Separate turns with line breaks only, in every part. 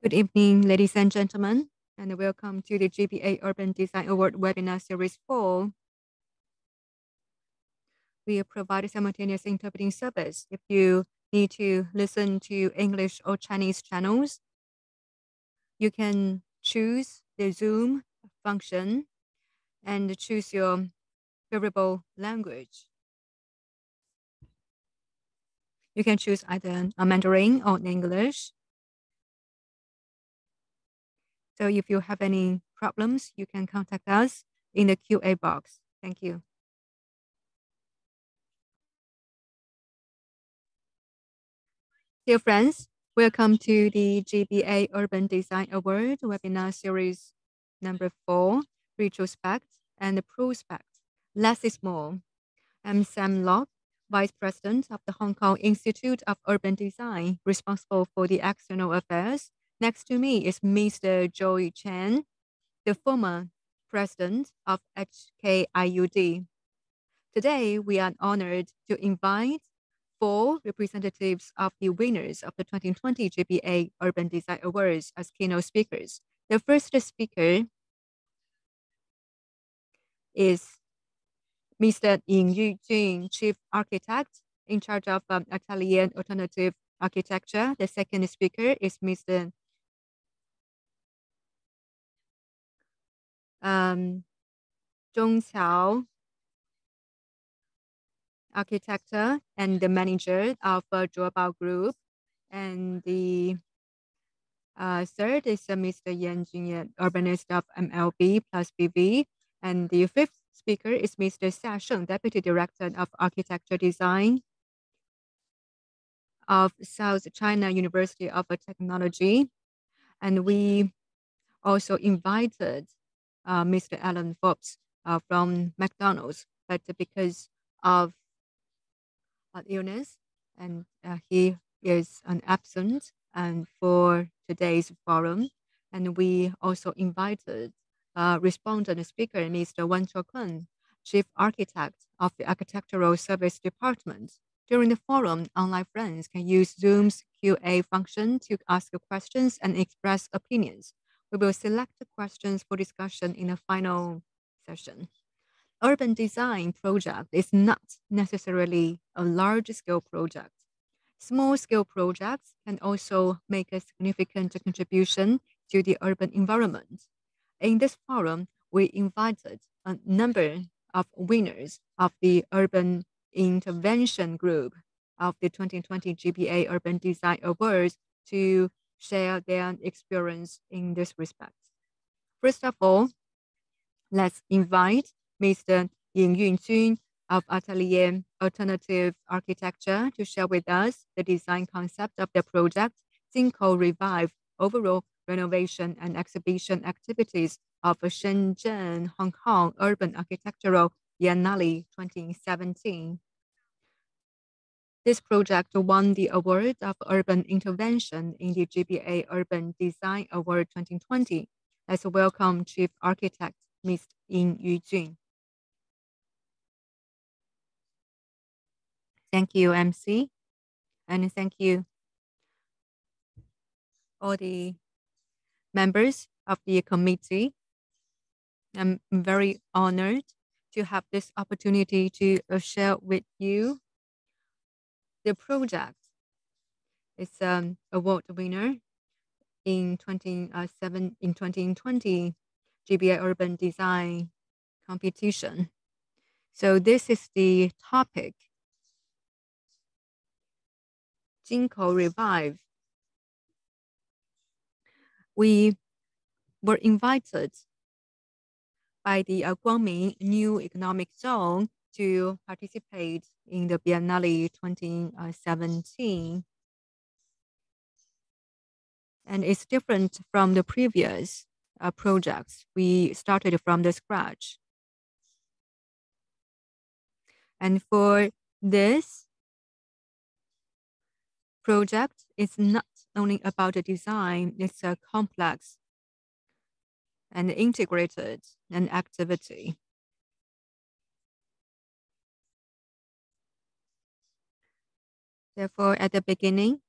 Good evening, ladies and gentlemen, and welcome to the GBA Urban Design Award webinar series 4. We provide simultaneous interpreting service. If you need to listen to English or Chinese channels, you can choose the Zoom function and choose your favorable language. You can choose either Mandarin or English. So if you have any problems, you can contact us in the QA box. Thank you. Dear friends, welcome to the GBA Urban Design Award webinar series number 4, Retrospect and Prospect. Less is more. I'm Sam Locke, Vice President of the Hong Kong Institute of Urban Design, responsible for the external affairs. Next to me is Mr. Joey Chen, the former president of HKIUD. Today, we are honored to invite 4 representatives of the winners of the 2020 GBA Urban Design Awards as keynote speakers. The first speaker is Mr. Yujun, Chief Architect in charge of Atelier and Alternative Architecture. The second speaker is Mr. Zhong Qiao, architect and the manager of ZHUBO Group. And the third is Mr. Jingyue Yan, Urbanist of MLA B.V. And the fifth speaker is Mr. Sheng, Deputy Director of Architecture Design of South China University of Technology. And we also invited Mr. Alan Forbes from McDonald's, but because of illness, and he is absent and for today's forum. And we also invited respondent speaker, Mr. Wan Chokun, Chief Architect of the Architectural Service Department. During the forum, online friends can use Zoom's QA function to ask questions and express opinions. We will select the questions for discussion in the final session. Urban design project is not necessarily a large-scale project. Small-scale projects can also make a significant contribution to the urban environment. In this forum, we invited a number of winners of the Urban Intervention Group of the 2020 GBA Urban Design Awards to share their experience in this respect. First of all, let's invite Mr. Jingyue Yan of Atelier Alternative Architecture to share with us the design concept of the project, Jingkou Revive, overall renovation and exhibition activities of Shenzhen, Hong Kong Urban Architectural Biennale 2017. This project won the award of urban intervention in the GBA Urban Design Award 2020. Let's welcome Chief Architect, Ms. Yujun. Thank you, MC, and thank you all the members of the committee. I'm very honored to have this opportunity to share with you the project. It's an award winner in 2020 GBA Urban Design competition. So this is the topic, Jingkou Revive. We were invited by the Guangzhou New Economic Zone to participate in the Biennale 2017. And it's different from the previous projects. We started from the scratch. And for this project, it's not only about the design, it's a complex and integrated an activity. Therefore, at the beginning,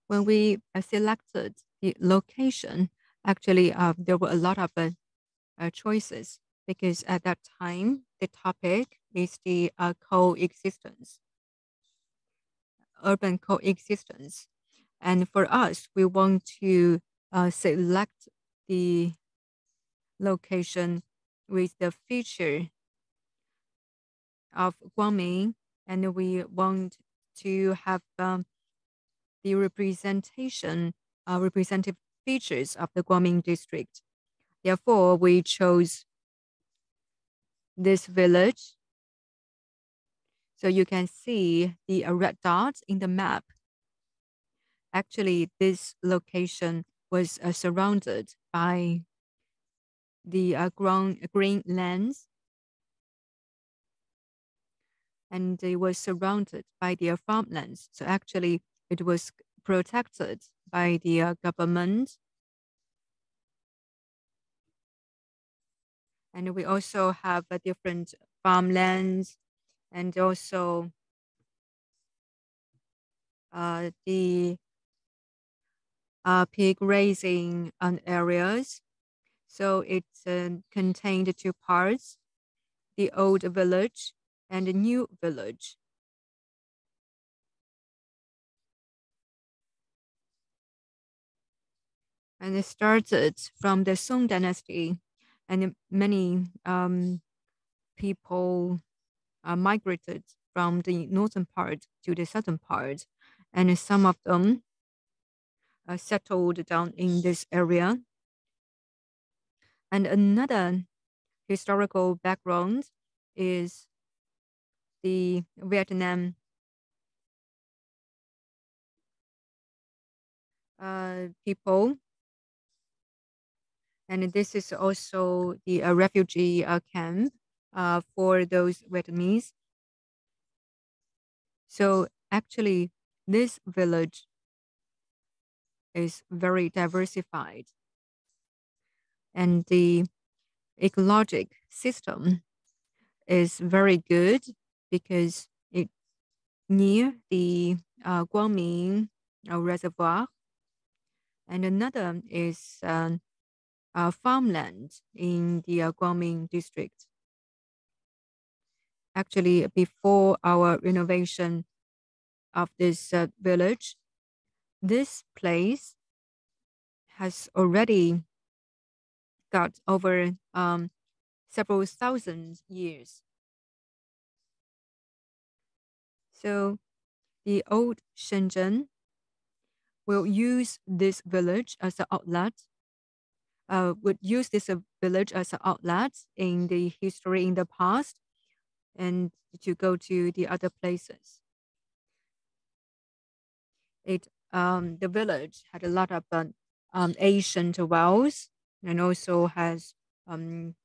When we selected the location, actually, there were a lot of choices because at that time, the topic is the coexistence, urban coexistence. And for us, we want to select the location with the feature of Guangming, and we want to have the representative features of the Guangming district. Therefore, we chose this village. So you can see the red dots in the map. Actually, this location was surrounded by the green lands, and it was surrounded by their farmlands. So actually, it was protected by the government. And we also have different farmlands and also the pig raising areas. So it contained two parts, the old village and the new village. And it started from the Song dynasty, and many people migrated from the northern part to the southern part, and some of them settled down in this area. And another historical background is the Vietnam people. And this is also the refugee camp for those Vietnamese. So actually, this village is very diversified. And the ecologic system is very good because it near the Guangming reservoir. And another is farmland in the Guangming district. Actually, before our renovation of this village, this place has already got over several thousand years. So the old Shenzhen will use this village as an outlet, would use this village as an outlet in the history in the past and to go to the other places. The village had a lot of ancient wells and also has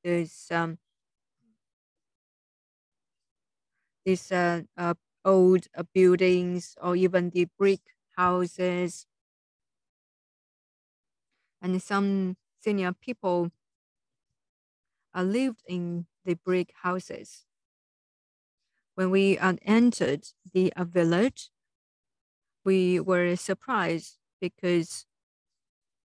these old buildings or even the brick houses. And some senior people lived in the brick houses. When we entered the village, we were surprised because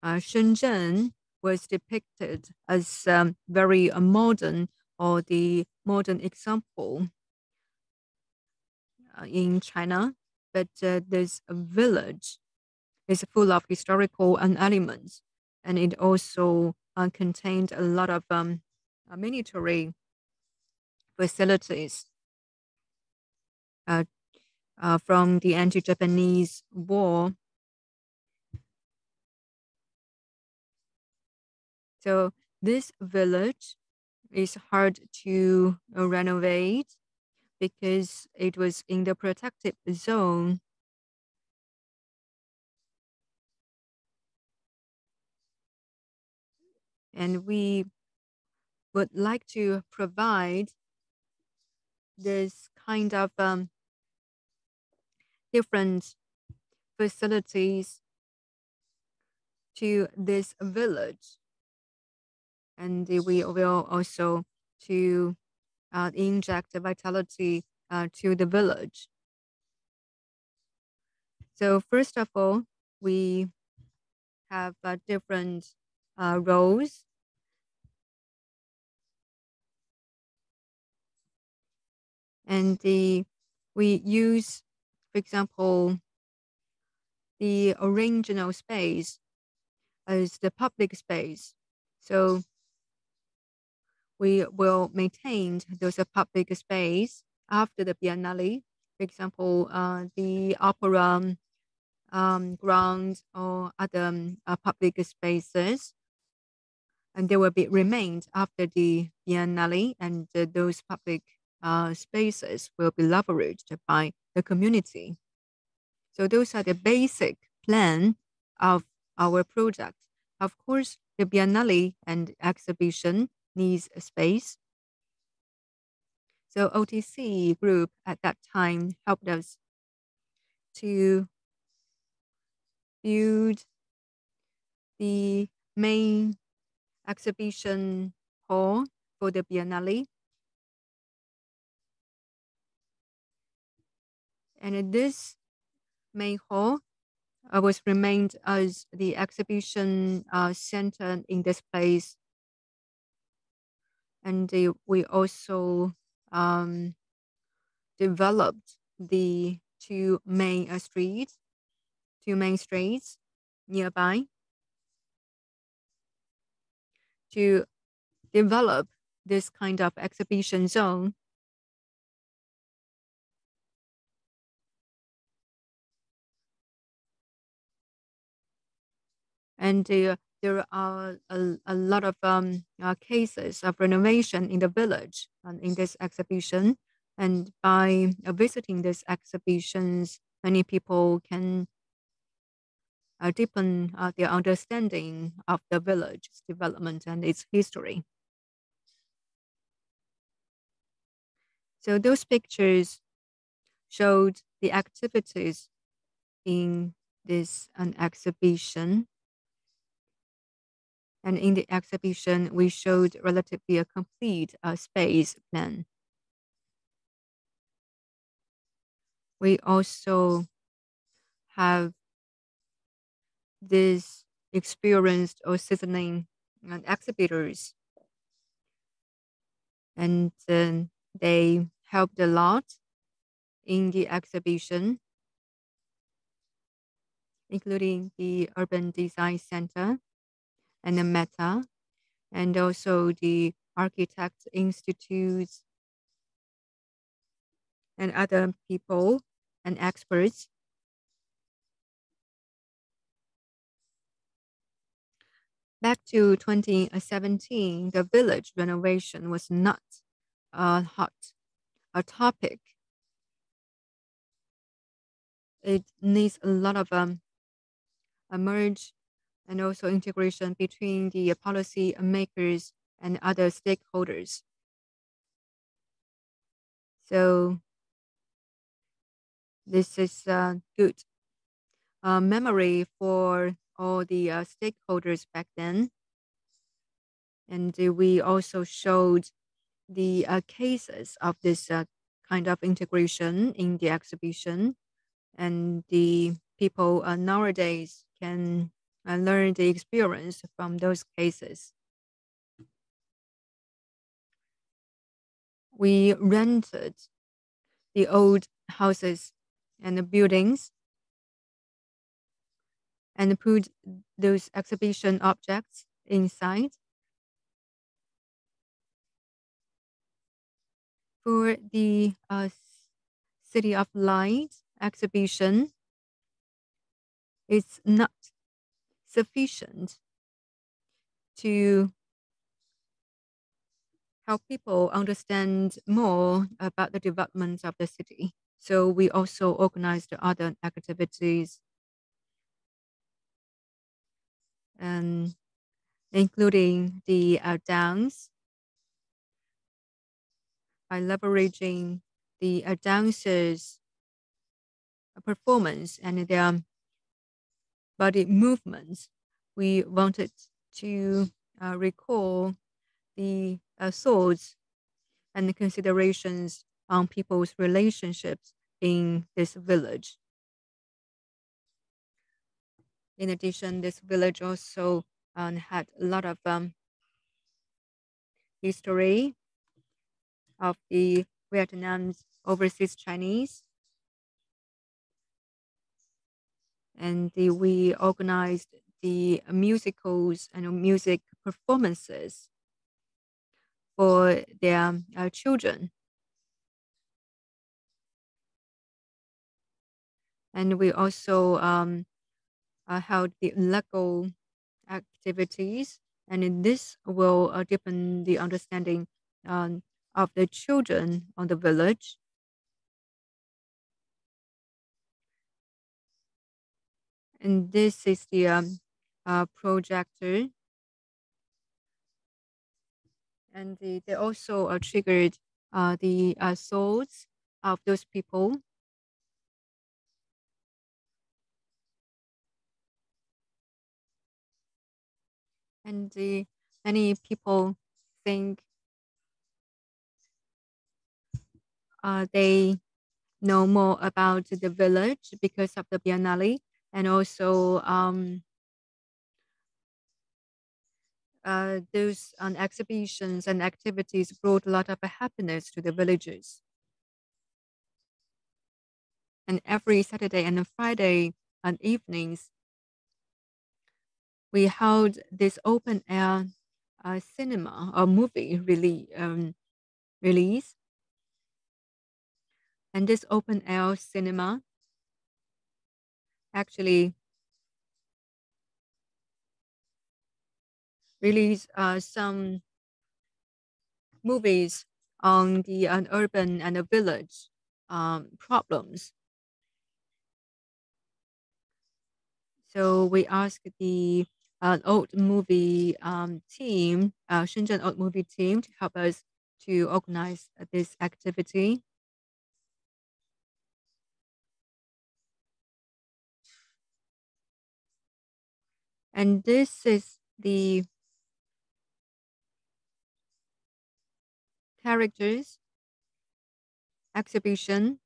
Shenzhen was depicted as very modern or the modern example in China. But this village is full of historical elements, and it also contained a lot of military facilities from the anti-Japanese war. So this village is hard to renovate because it was in the protected zone. And we would like to provide this kind of different facilities to this village. And we will also to inject vitality to the village. So first of all, we have different roles. And we use, for example, the original space as the public space. So we will maintain those public space after the Biennale. For example, the opera ground or other public spaces, and they will be remained after the Biennale, and those public spaces will be leveraged by the community. So those are the basic plan of our project. Of course, the Biennale and exhibition needs a space. So OTC group at that time helped us to build the main exhibition hall for the Biennale. And this main hall was remained as the exhibition center in this place. And we also developed the two main streets nearby to develop this kind of exhibition zone. And there are a lot of cases of renovation in the village in this exhibition. And by visiting these exhibitions, many people can deepen their understanding of the village's development and its history. So those pictures showed the activities in this exhibition. And in the exhibition, we showed relatively a complete space plan. We also have these experienced or seasoning exhibitors, and they helped a lot in the exhibition, including the Urban Design Center and the Meta, and also the Architect Institutes and other people and experts. Back to 2017, the village renovation was not a topic. It needs a lot of a merge and also integration between the policy makers and other stakeholders. So this is a good memory for all the stakeholders back then. And we also showed the cases of this kind of integration in the exhibition. And the people nowadays can learn the experience from those cases. We rented the old houses and the buildings and put those exhibition objects inside. For the City of Light exhibition, it's not sufficient to help people understand more about the development of the city. So we also organized other activities, including the dance, by leveraging the dancers' performance and their body movements. We wanted to recall the thoughts and the considerations on people's relationships in this village. In addition, this village also had a lot of history of the Vietnam's overseas Chinese, and we organized the musicals and music performances for their children. And we also held the Lego activities, and this will deepen the understanding of the children on the village. And this is the projector, and they also triggered the souls of those people. And many people think they know more about the village because of the Biennale, and also those exhibitions and activities brought a lot of happiness to the villagers. And every Saturday and Friday and evenings, we held this open air cinema or movie release. And this open air cinema actually released some movies on the urban and the village problems. So we asked the old movie team, Shenzhen old movie team, to help us to organize this activity. And this is the characters exhibition,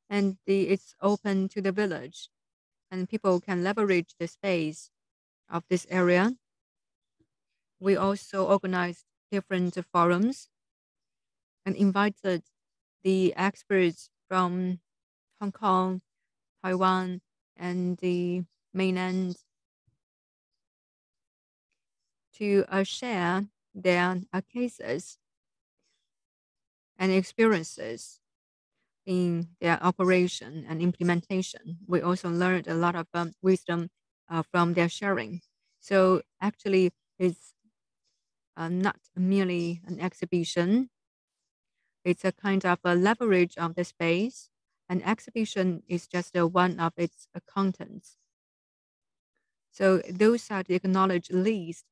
and it's open to the village, and people can leverage the space of this area. We also organized different forums and invited the experts from Hong Kong, Taiwan, and the mainland to share their cases and experiences in their operation and implementation. We also learned a lot of wisdom from their sharing. So actually, it's not merely an exhibition. It's a kind of a leverage of the space. An exhibition is just one of its contents. So those are the acknowledged least,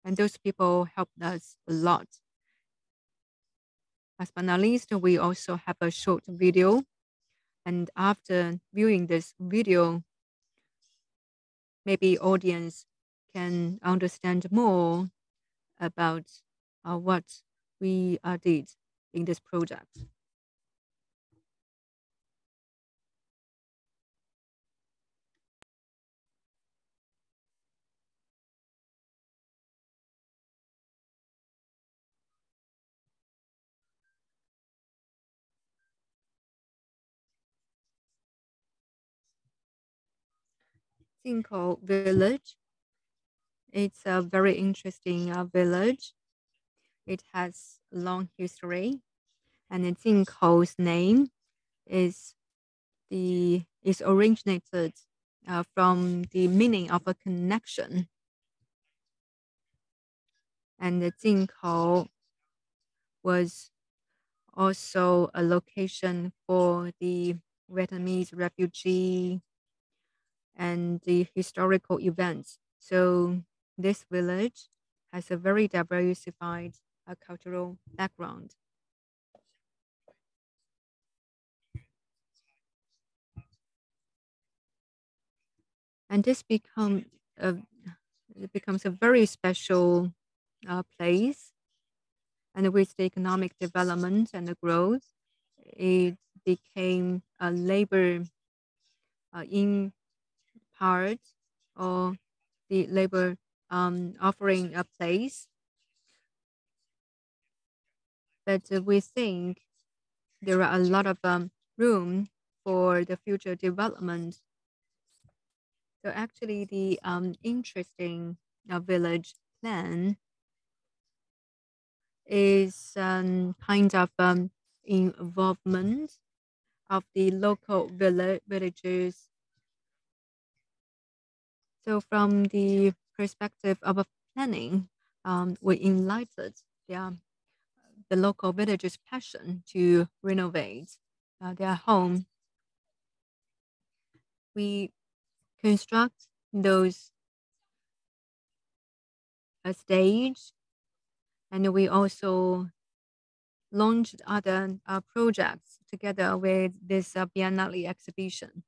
and those people helped us a lot. Last but not least, we also have a short video. And after viewing this video, maybe audience can understand more about what we did in this project. Jingkou village. It's a very interesting village. It has a long history, and Jingkou's name is originated from the meaning of a connection. And the Jingkou was also a location for the Vietnamese refugee and the historical events. So this village has a very diversified cultural background. And this it becomes a very special place. And with the economic development and the growth, it became a labor part or the labor offering a place. But we think there are a lot of room for the future development. So actually, the interesting village plan is kind of involvement of the local villagers. So from the perspective of a planning, we enlightened the local villagers' passion to renovate their home. We construct those stage, and we also launched other projects together with this biennale exhibition.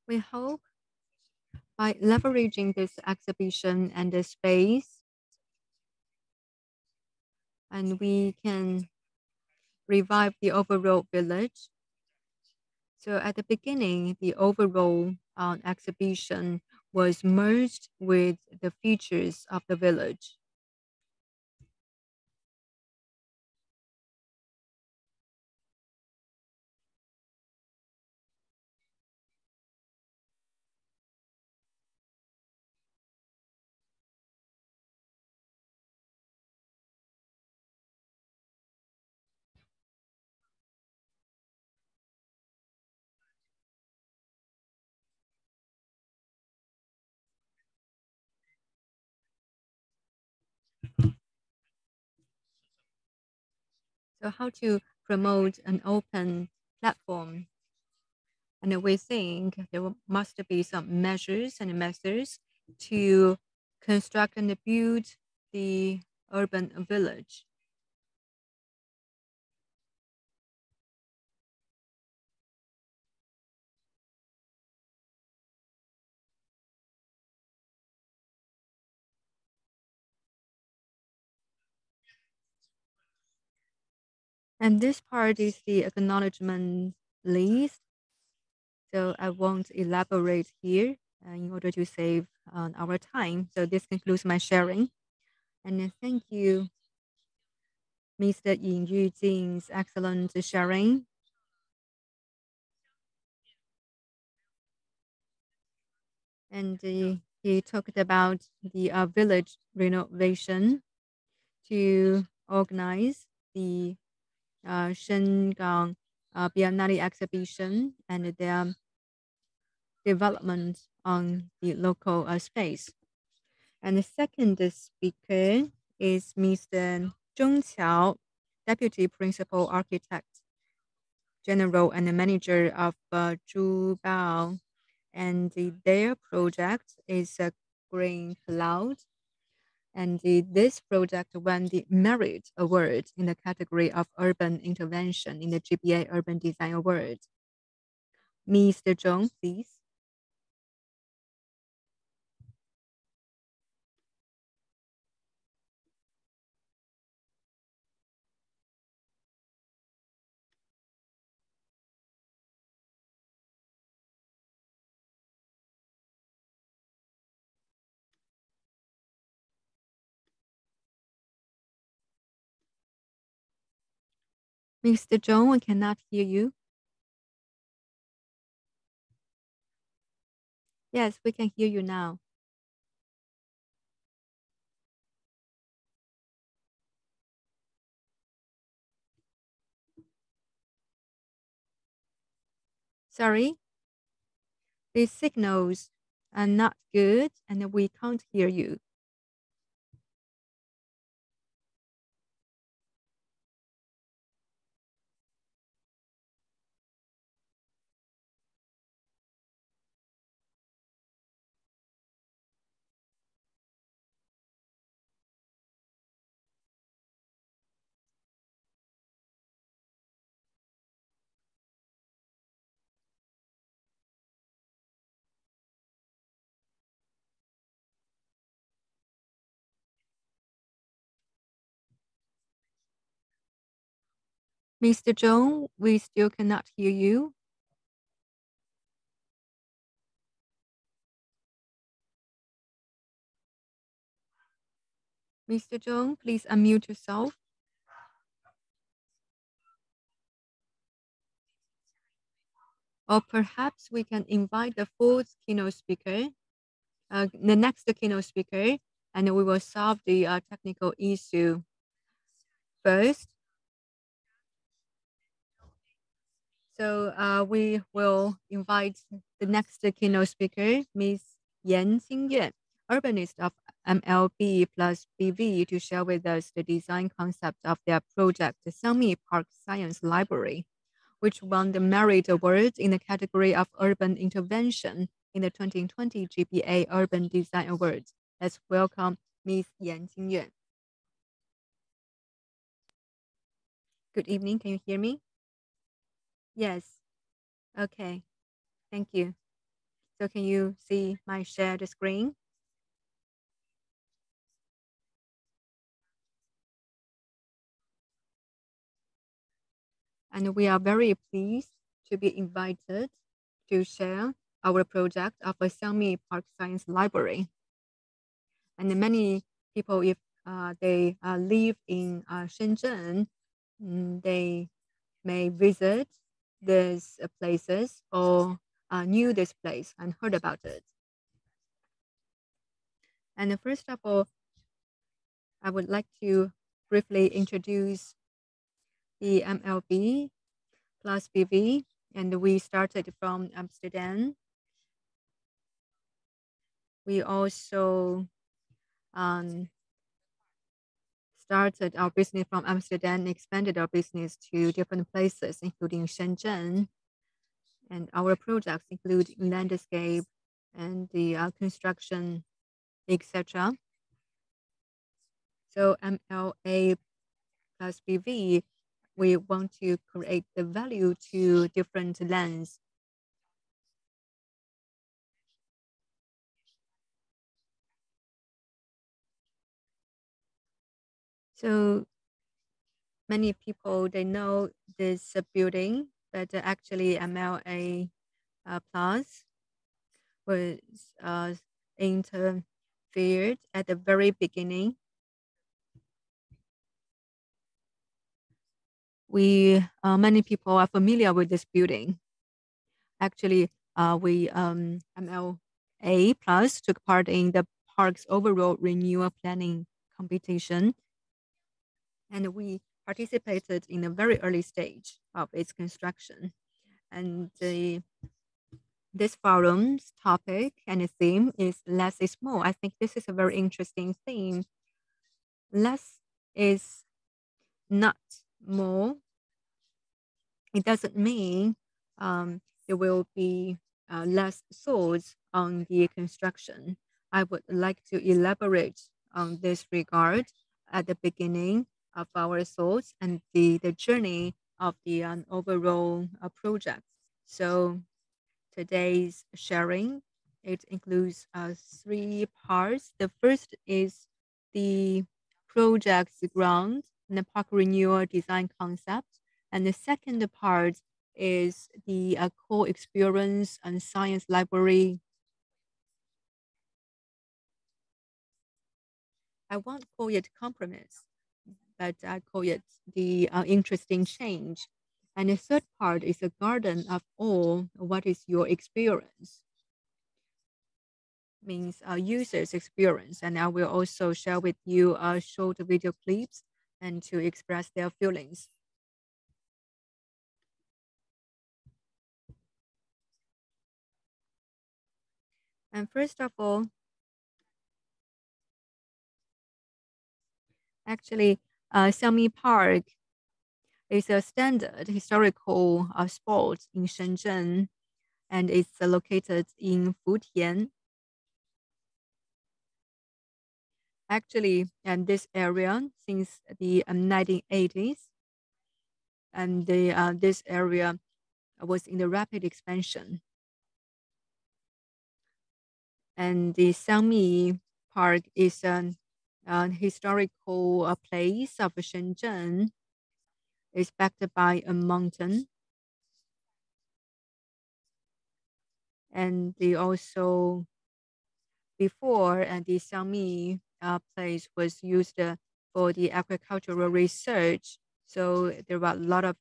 We hope by leveraging this exhibition and the space, and we can revive the overall village. So at the beginning, the overall exhibition was merged with the features of the village. So how to promote an open platform? And we think there must be some measures and methods to construct and build the urban village. And this part is the acknowledgement list. So I won't elaborate here in order to save our time. So this concludes my sharing. And thank you, Mr. Yujun's excellent sharing. And he talked about the village renovation to organize the Sheng Biennale exhibition and their development on the local space. And the second speaker is Mr. Zhong Qiao, Deputy Principal Architect, General and Manager of ZHUBO, and their project is a Green Cloud. And this project won the Merit Award in the category of Urban Intervention in the GBA Urban Design Award. Mr. Zhong, please. Mr. Zhong, we cannot hear you. Yes, we can hear you now. Sorry, the signals are not good and we can't hear you. Mr. Zhong, we still cannot hear you. Mr. Zhong, please unmute yourself. Or perhaps we can invite the fourth keynote speaker, the next keynote speaker, and we will solve the technical issue first. So we will invite the next keynote speaker, Ms. Jingyue Yan, Urbanist of MLB plus B.V, to share with us the design concept of their project, the Xiangmi Park Science Library, which won the Merit Award in the category of Urban Intervention in the 2020 GBA Urban Design Award. Let's welcome Ms. Jingyue Yan. Good evening. Can you hear me? Yes. Okay. Thank you. So can you see my shared screen? And we are very pleased to be invited to share our project of a Xiangmi Park Science Library. And many people, if they live in Shenzhen, they may visit these places or knew this place and heard about it. And first of all, I would like to briefly introduce the MLB plus B.V, and we started from Amsterdam. We also started our business from Amsterdam, expanded our business to different places, including Shenzhen. And our projects include landscape and the construction, etc. So MLA plus B.V, we want to create the value to different lands. So many people, they know this building, but actually MLA plus was interfered at the very beginning. We many people are familiar with this building. Actually, we MLA plus took part in the park's overall renewal planning competition, and we participated in a very early stage of its construction. And this forum's topic and theme is less is more. I think this is a very interesting theme. Less is not more. It doesn't mean there will be less thoughts on the construction. I would like to elaborate on this regard at the beginning of our thoughts and the journey of the overall project. So today's sharing, it includes three parts. The first is the project's ground and the park renewal design concept. And the second part is the core experience and science library. I won't call it compromise, but I call it the interesting change. And the third part is a garden of all. What is your experience? Means users experience. And I will also share with you short video clips and to express their feelings. And first of all, actually, Xiangmi Park is a standard historical spot in Shenzhen, and it's located in Futian. Actually, and this area since the 1980s, and this area was in the rapid expansion. And the Xiangmi Park is an historical place of Shenzhen. is backed by a mountain. And they also, before, and the Xiangmi place was used for the agricultural research. So there were a lot of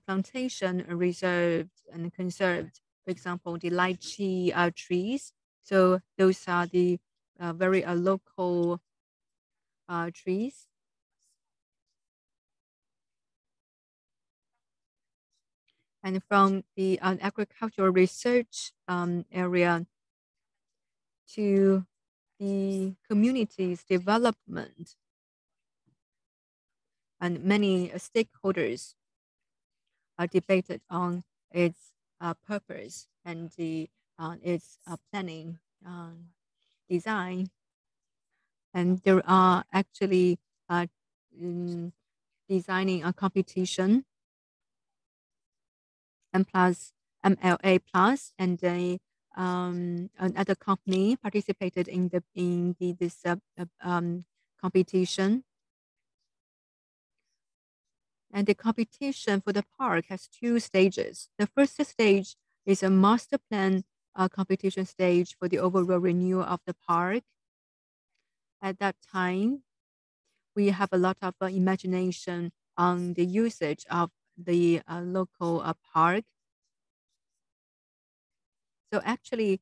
plantation reserved and conserved. For example, the lychee trees. So those are the very local trees. And from the agricultural research area to the community's development, and many stakeholders are debated on its purpose and its planning design. And there are actually designing a competition M plus MLA plus, and another company participated in this competition. And the competition for the park has two stages. The first stage is a master plan competition stage for the overall renewal of the park. At that time, we have a lot of imagination on the usage of the local park. So actually,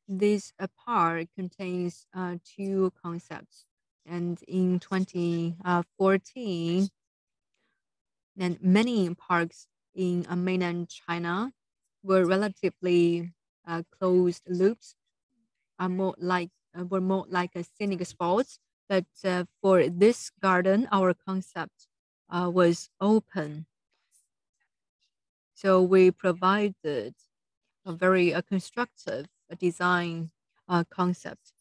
this park contains two concepts. And in 2014, then many parks in mainland China were relatively closed loops, were more like a scenic spots. But for this garden, our concept was open. So we provided a very constructive design concept.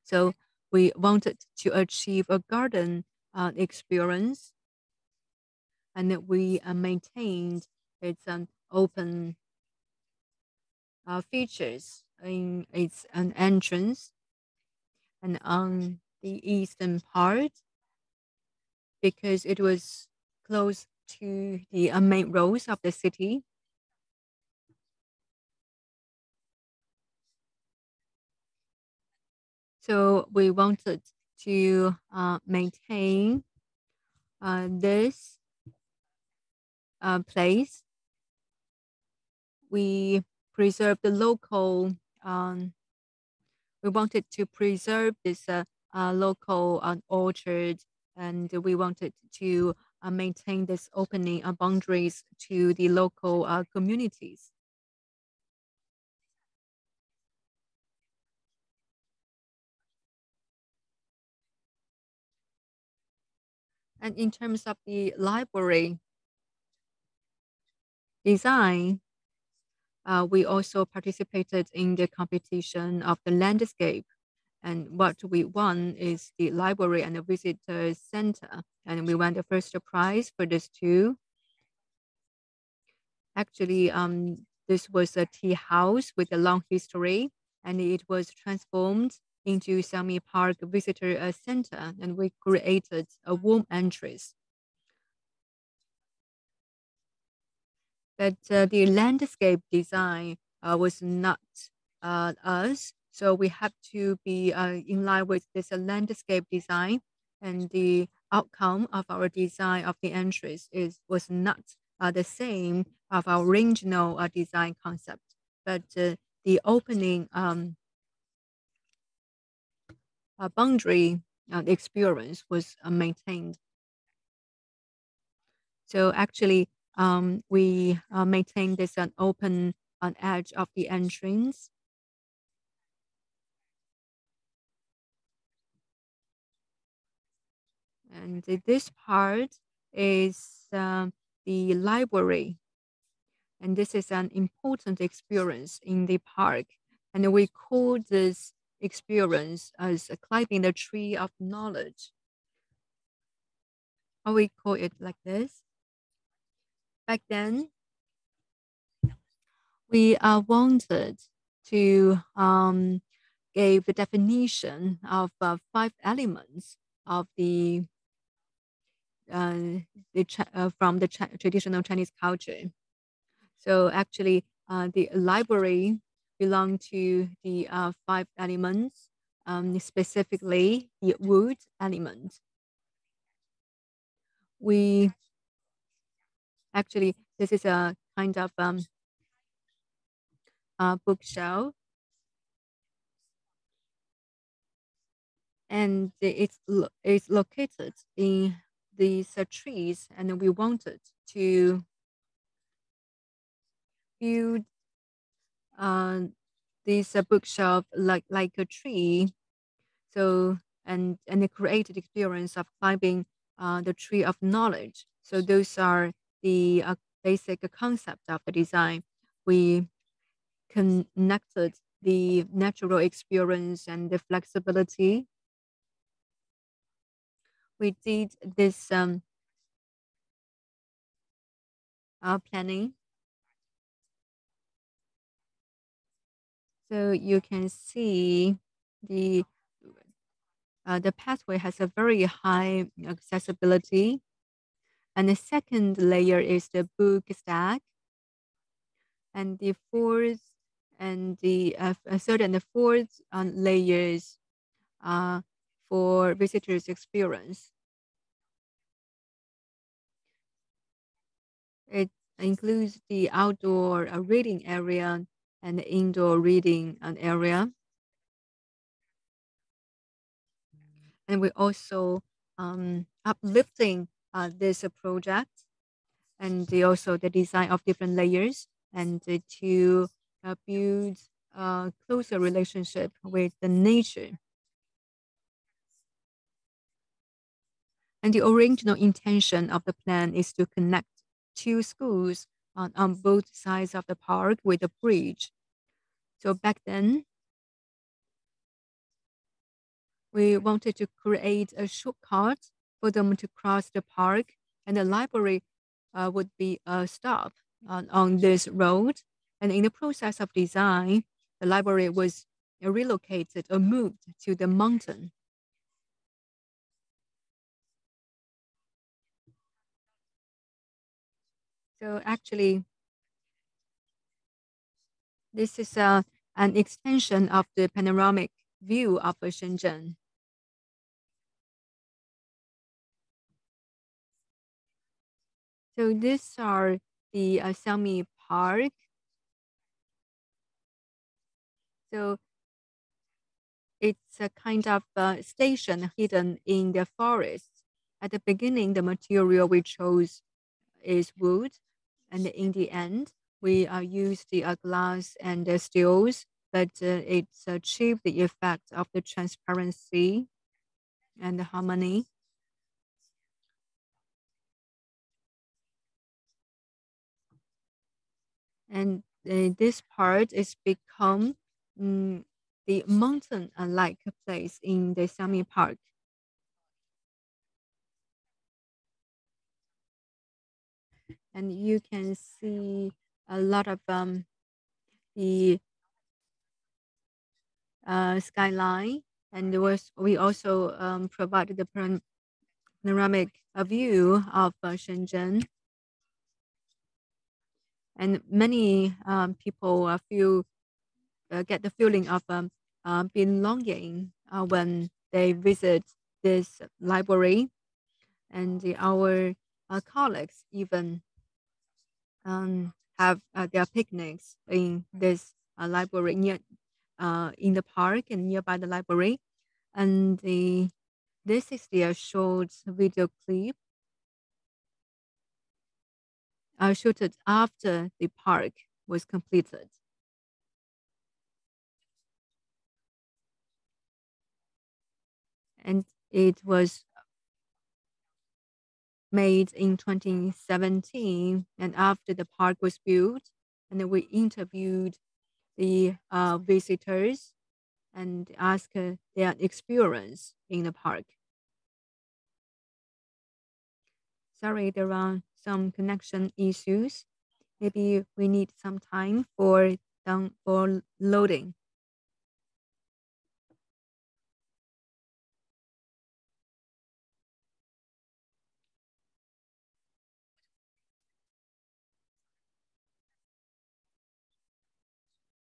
So we wanted to achieve a garden experience, and we maintained its open features in its entrance and on the eastern part, because it was close to the main roads of the city. So we wanted to maintain this place. We preserve the local. We wanted to preserve this local orchard, and we wanted to maintain this opening boundaries to the local communities. And in terms of the library design, we also participated in the competition of the landscape. And what we won is the library and the visitor center. And we won the first prize for this too. Actually, this was a tea house with a long history, and it was transformed into Xiangmi Park Visitor Center, and we created a warm entrance. But the landscape design was not us, so we have to be in line with this landscape design, and the outcome of our design of the entrance was not the same of our original design concept, but the opening boundary experience was maintained. So actually, we maintain this open on edge of the entrance. And this part is the library. And this is an important experience in the park. And we call this experience as climbing the tree of knowledge. Or we call it like this. Back then, we wanted to give the definition of 5 elements of the from the traditional Chinese culture. So actually, the library belong to the five elements, specifically the wood element. We actually, this is a kind of bookshelf, and it's located in these trees, and we wanted to build this bookshelf like a tree. So and create the experience of climbing the tree of knowledge. So those are the basic concept of the design. We connected the natural experience and the flexibility. We did this planning. So you can see the the pathway has a very high accessibility. And the second layer is the book stack. And the fourth and the third and the fourth layers for visitors' experience. It includes the outdoor reading area and the indoor reading area. And we also uplifting this project and also the design of different layers and to build a closer relationship with the nature. And the original intention of the plan is to connect two schools on both sides of the park with a bridge. So back then, we wanted to create a shortcut for them to cross the park, and the library would be a stop on this road. And in the process of design, the library was relocated or moved to the mountain. So actually, this is an extension of the panoramic view of Shenzhen. So these are the Xiangmi Park. So it's a kind of station hidden in the forest. At the beginning, the material we chose is wood, and in the end, we use the glass and the steels, but it's achieved the effect of the transparency and the harmony. And this part is become the mountain-like place in the Xiangmi Park. And you can see a lot of the skyline, and we also provided the panoramic view of Shenzhen. And many people get the feeling of belonging when they visit this library, and our colleagues even have their picnics in this library near in the park and nearby the library. And this is the short video clip shooted after the park was completed. And it was made in 2017, and after the park was built, and we interviewed the visitors and asked their experience in the park. Sorry, there are some connection issues. Maybe we need some time for loading.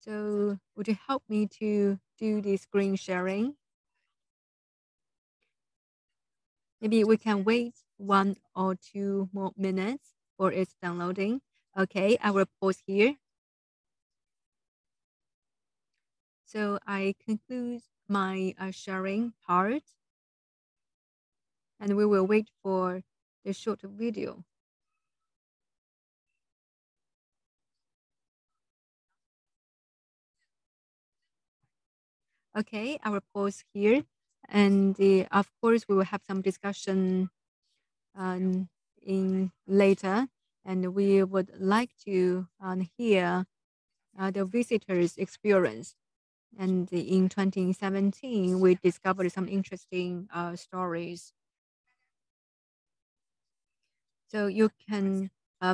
So would you help me to do the screen sharing? Maybe we can wait 1 or 2 more minutes for its downloading. Okay, I will pause here. So I conclude my sharing part, and we will wait for the short video. Okay, I will pause here, and of course we will have some discussion in later, and we would like to hear the visitors' experience. And in 2017, we discovered some interesting stories. So you can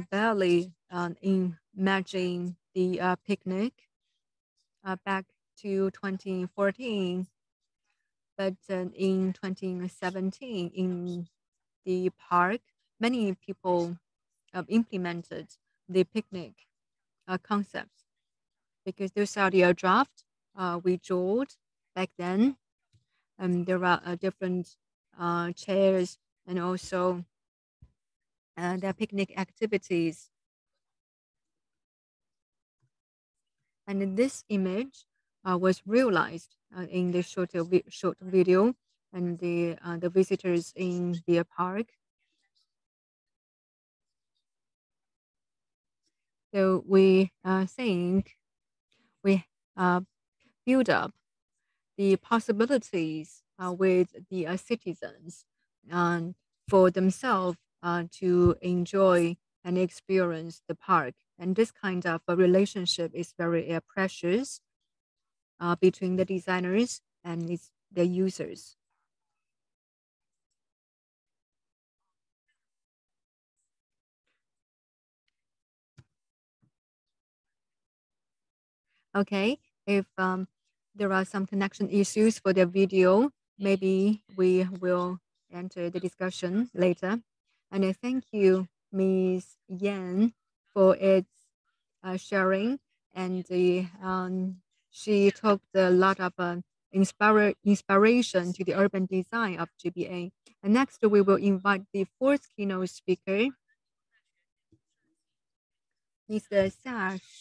barely imagine the picnic back to 2014, but in 2017, in the park, many people implemented the picnic concepts because those are the draft we drew back then. There are different chairs and also their picnic activities. And this image was realized in the short video and the visitors in the park. So we think we build up the possibilities with the citizens for themselves to enjoy and experience the park. And this kind of a relationship is very precious between the designers and the users. Okay, if there are some connection issues for the video, maybe we will enter the discussion later. And I thank you, Ms. Yan, for its sharing. And she talked a lot of inspiration to the urban design of GBA. And next, we will invite the fourth keynote speaker, Mr.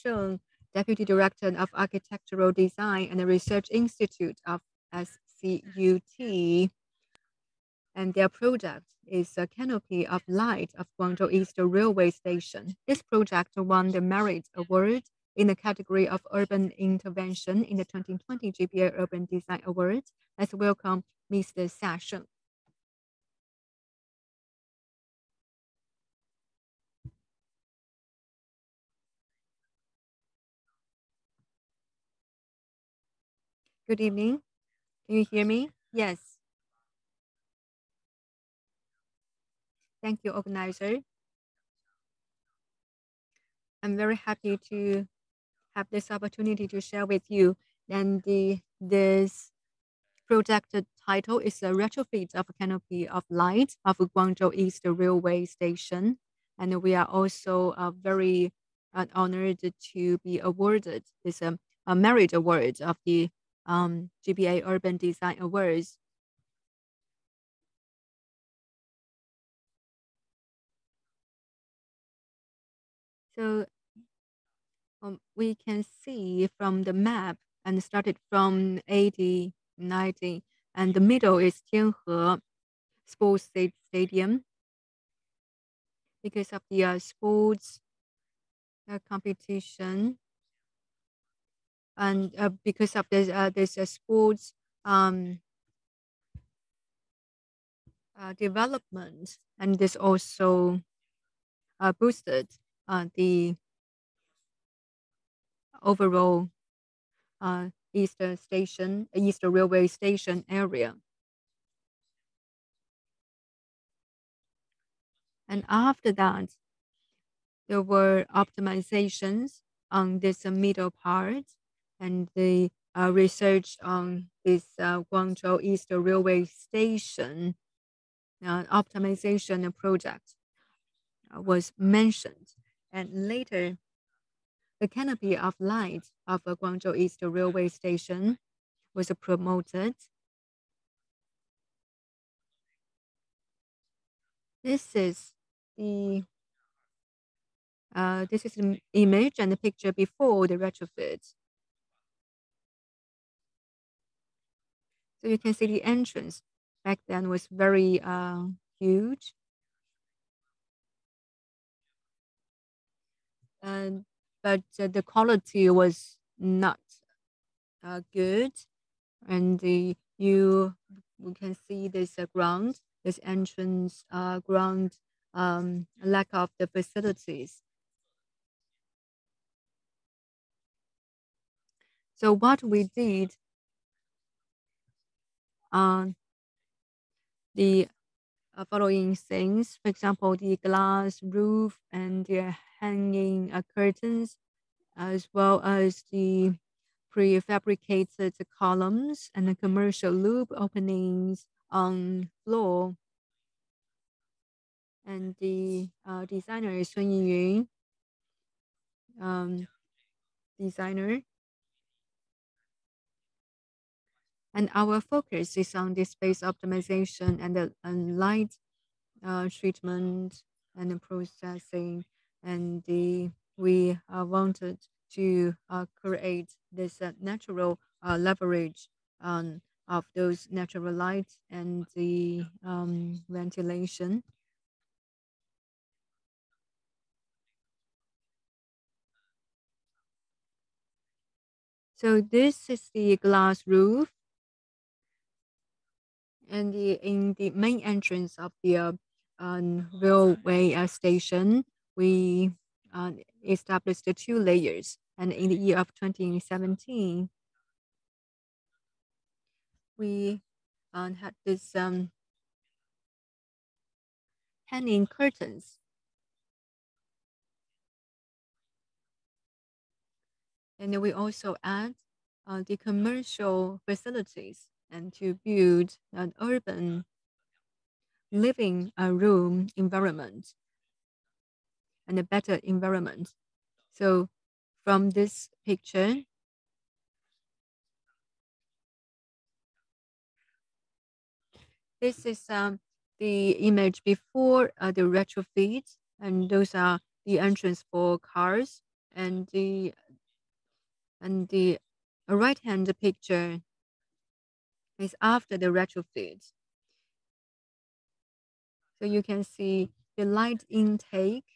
Sheng, Deputy Director of Architectural Design and Research Institute of SCUT. And their project is a Canopy of Light of Guangzhou East Railway Station. This project won the Merit Award in the category of Urban Intervention in the 2020 GBA Urban Design Award. Let's welcome Mr. Sheng. Good evening. Can you hear me? Yes. Thank you, organizer. I'm very happy to have this opportunity to share with you. And this project title is a retrofit of a canopy of light of Guangzhou East Railway Station. And we are also very honored to be awarded this a merit award of the GBA Urban Design Awards. So we can see from the map and started from 80, 90, and the middle is Tianhe Sports Stadium because of the sports competition and because of this sports development, and this also boosted the overall East Railway Station area. And after that, there were optimizations on this middle part, and the research on this Guangzhou East Railway Station optimization project was mentioned. And later, the canopy of light of Guangzhou East Railway Station was promoted. This is the image and the picture before the retrofit. So you can see the entrance back then was very huge. But the quality was not good. And you can see this ground, this entrance ground, lack of the facilities. So what we did, the following things, for example, the glass roof and the hanging curtains, as well as the prefabricated columns and the commercial loop openings on floor. And the designer is Sun Yiyun, designer. And our focus is on the space optimization and the light treatment and the processing. And we wanted to create this natural leverage of those natural light and the ventilation. So this is the glass roof. And in the main entrance of the railway station, we established the 2 layers. And in the year of 2017, we had this hanging curtains. And we also add the commercial facilities and to build an urban living room environment and a better environment. So from this picture, this is the image before the retrofit, and those are the entrance for cars, and the right-hand picture is after the retrofit. So you can see the light intake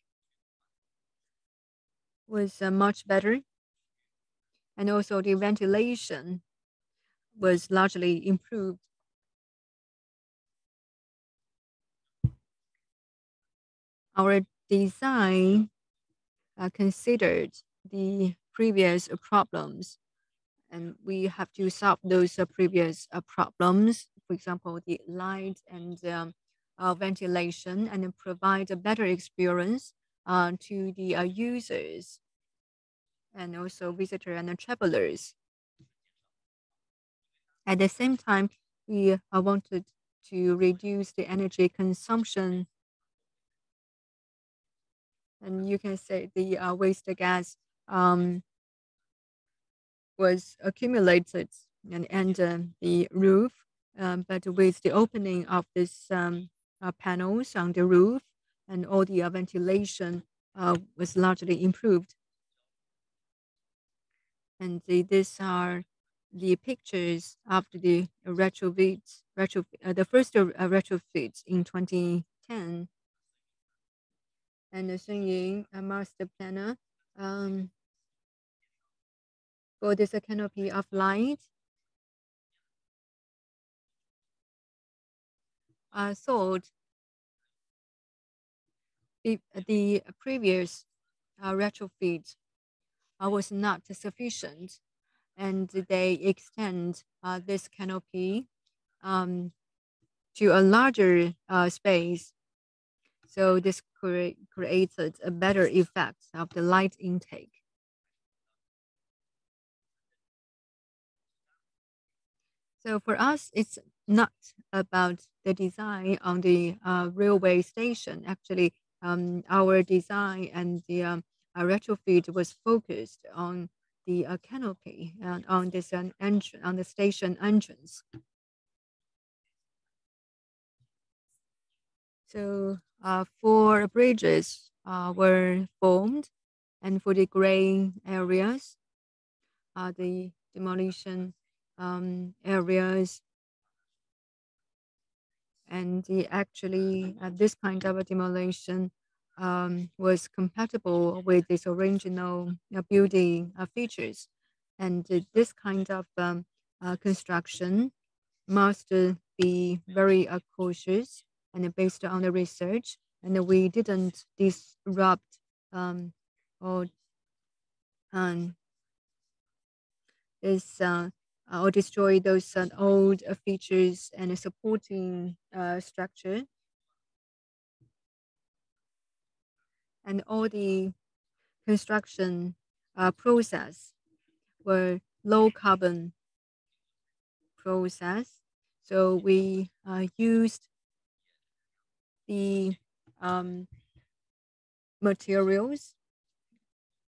was much better, and also the ventilation was largely improved. Our design considered the previous problems, and we have to solve those previous problems. For example, the light and ventilation, and provide a better experience to the users and also visitors and travelers. At the same time, we wanted to reduce the energy consumption. And you can say the waste gas was accumulated and the roof, but with the opening of this panels on the roof, and all the ventilation was largely improved. And these are the pictures after the retrofit, the first retrofit in 2010. And the Sheng Ying, a master planner, for this canopy of light, thought the previous retrofit was not sufficient, and they extend this canopy to a larger space. So this created a better effect of the light intake. So for us, it's not about the design on the railway station. Actually, our design and the retrofit was focused on the canopy and on this on the station entrance. So 4 bridges were formed, and for the gray areas, the demolition areas, and actually this kind of a demolition was compatible with this original building features, and this kind of construction must be very cautious and based on the research, and we didn't disrupt or um, is or destroy those old features and supporting structure, and all the construction process were low carbon process. So we used the materials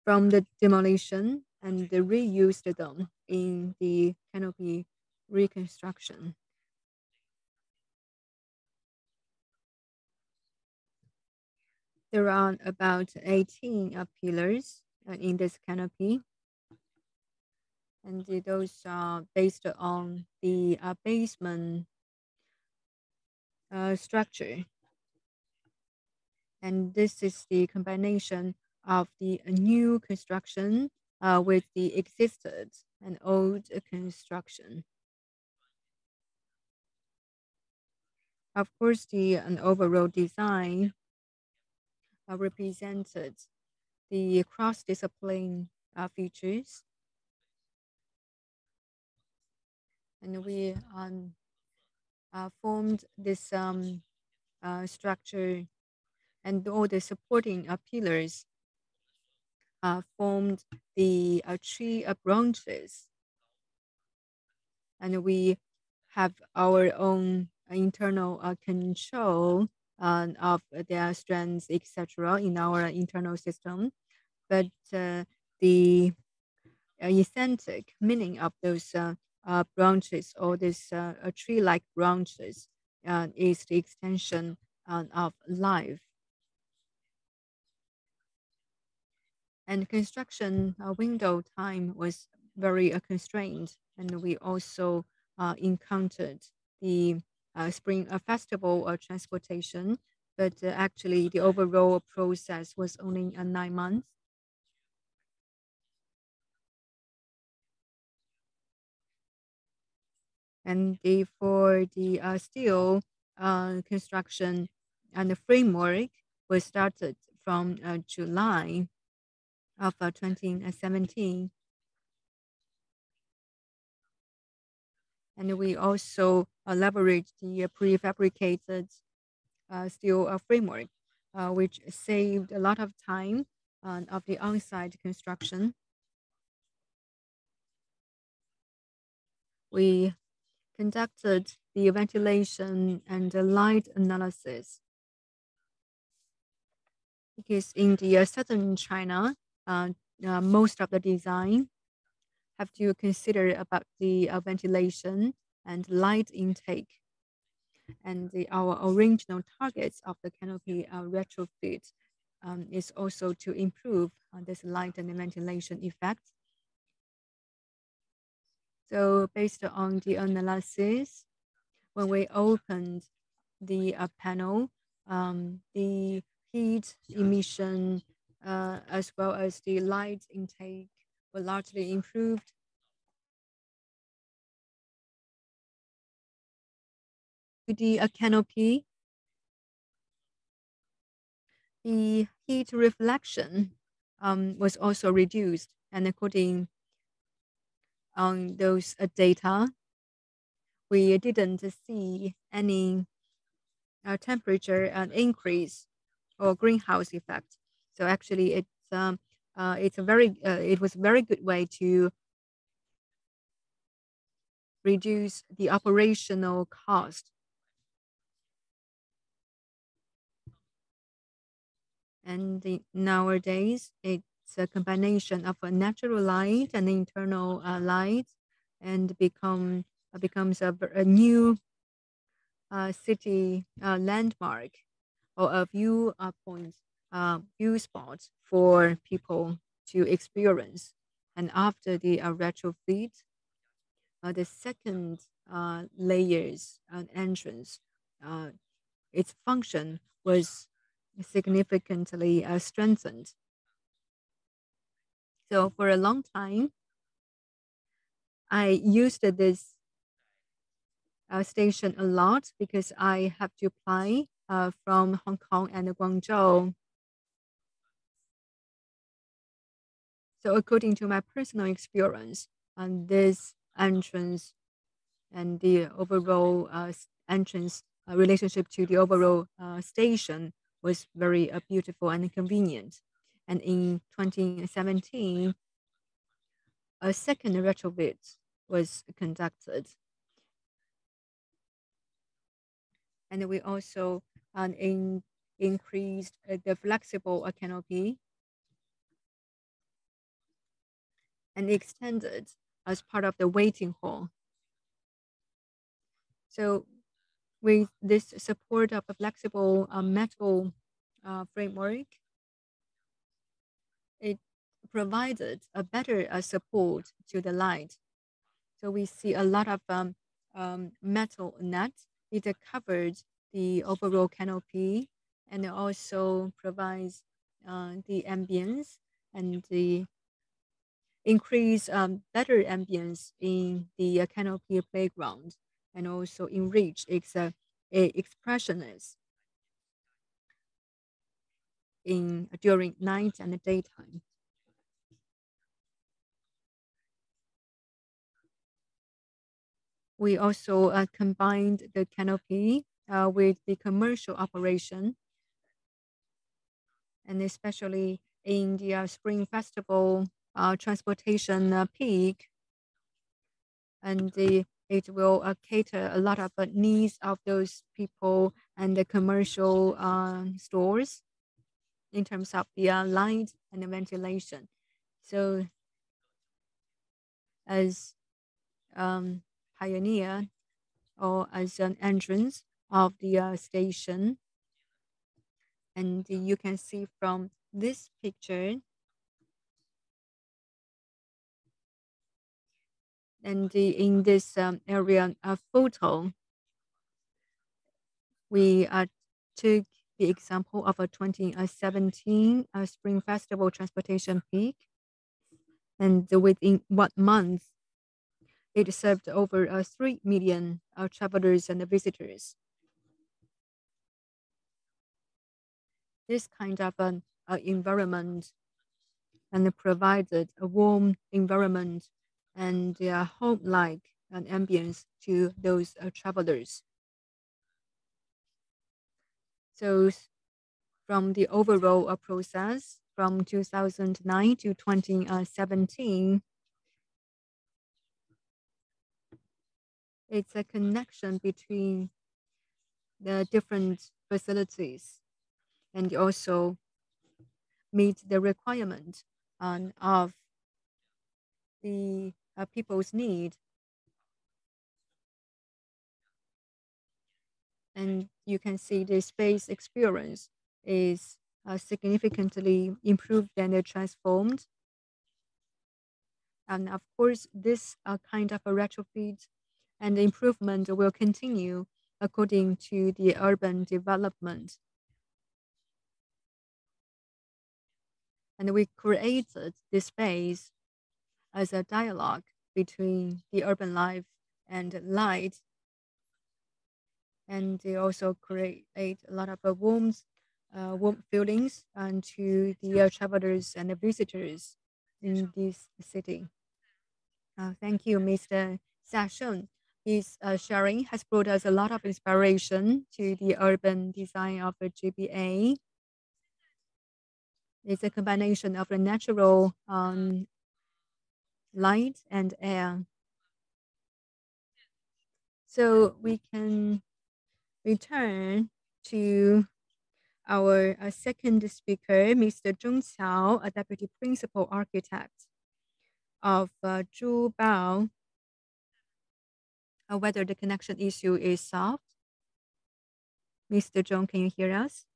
from the demolition and reused them in the canopy reconstruction. There are about 18 pillars in this canopy, and those are based on the basement structure. And this is the combination of the new construction with the existed and old construction. Of course, the overall design represented the cross-discipline features, and we formed this structure, and all the supporting pillars formed the tree branches, and we have our own internal control of their strengths, etc., in our internal system. But the authentic meaning of those branches or this tree-like branches is the extension of life. And construction window time was very constrained, and we also encountered the Spring Festival transportation, but actually the overall process was only 9 months. And for the steel construction and the framework was started from July of 2017. And we also leveraged the prefabricated steel framework, which saved a lot of time of the on-site construction. We conducted the ventilation and the light analysis, because in the southern China, most of the design have to consider about the ventilation and light intake. And our original targets of the canopy retrofit is also to improve this light and ventilation effect. So based on the analysis, when we opened the panel, the heat emission as well as the light intake were largely improved. The canopy, the heat reflection was also reduced, and according on those data, we didn't see any temperature increase or greenhouse effect. So actually, it was a very good way to reduce the operational cost. And nowadays, it's a combination of a natural light and internal light, and becomes a new city landmark or a view point, view spot for people to experience. And after the retrofit, the second layers entrance, uh, its function was significantly strengthened. So for a long time, I used this station a lot because I have to fly from Hong Kong and Guangzhou. So according to my personal experience, this entrance and the overall entrance relationship to the overall station was very beautiful and convenient. And in 2017, a second retrofit was conducted. And we also increased the flexible canopy and extended as part of the waiting hall. So with this support of a flexible metal framework, it provided a better support to the light. So we see a lot of metal net. It covered the overall canopy and also provides the ambience and the increase better ambience in the canopy playground, and also enrich its expressionless in during night and daytime. We also combined the canopy with the commercial operation, and especially in the Spring Festival transportation peak, and it will cater a lot of needs of those people and the commercial stores in terms of the light and the ventilation. So as pioneer or as an entrance of the station, and you can see from this picture, and in this area photo, we took the example of a 2017 Spring Festival transportation peak, and within 1 month, it served over 3 million travelers and visitors. This kind of an environment and provided a warm environment and home-like an ambience to those travelers. So from the overall process from 2009 to 2017, it's a connection between the different facilities and also meet the requirement of the people's need. And you can see the space experience is significantly improved and transformed. And of course, this kind of a retrofit and improvement will continue according to the urban development. And we created this space as a dialogue between the urban life and light. And they also create a lot of warm feelings and to the travelers and the visitors in this city. Thank you, Mr. Sheng. His sharing has brought us a lot of inspiration to the urban design of the GBA. It's a combination of the natural light and air. So we can return to Our second speaker, Mr. Zhong Qiao, a Deputy Principal Architect of ZHUBO, whether the connection issue is solved. Mr. Zhong, can you hear us?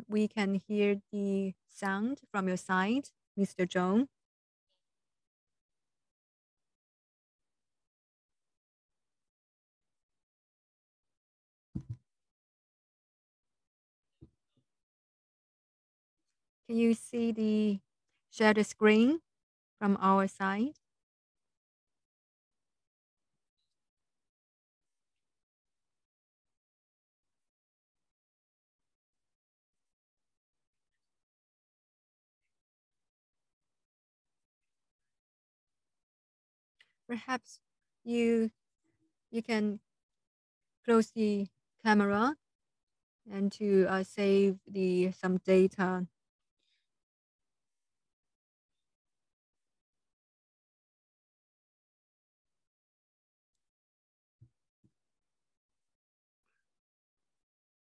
We can hear the sound from your side, Mr. Zhong. Can you see the shared screen from our side? Perhaps you can close the camera and to save some data.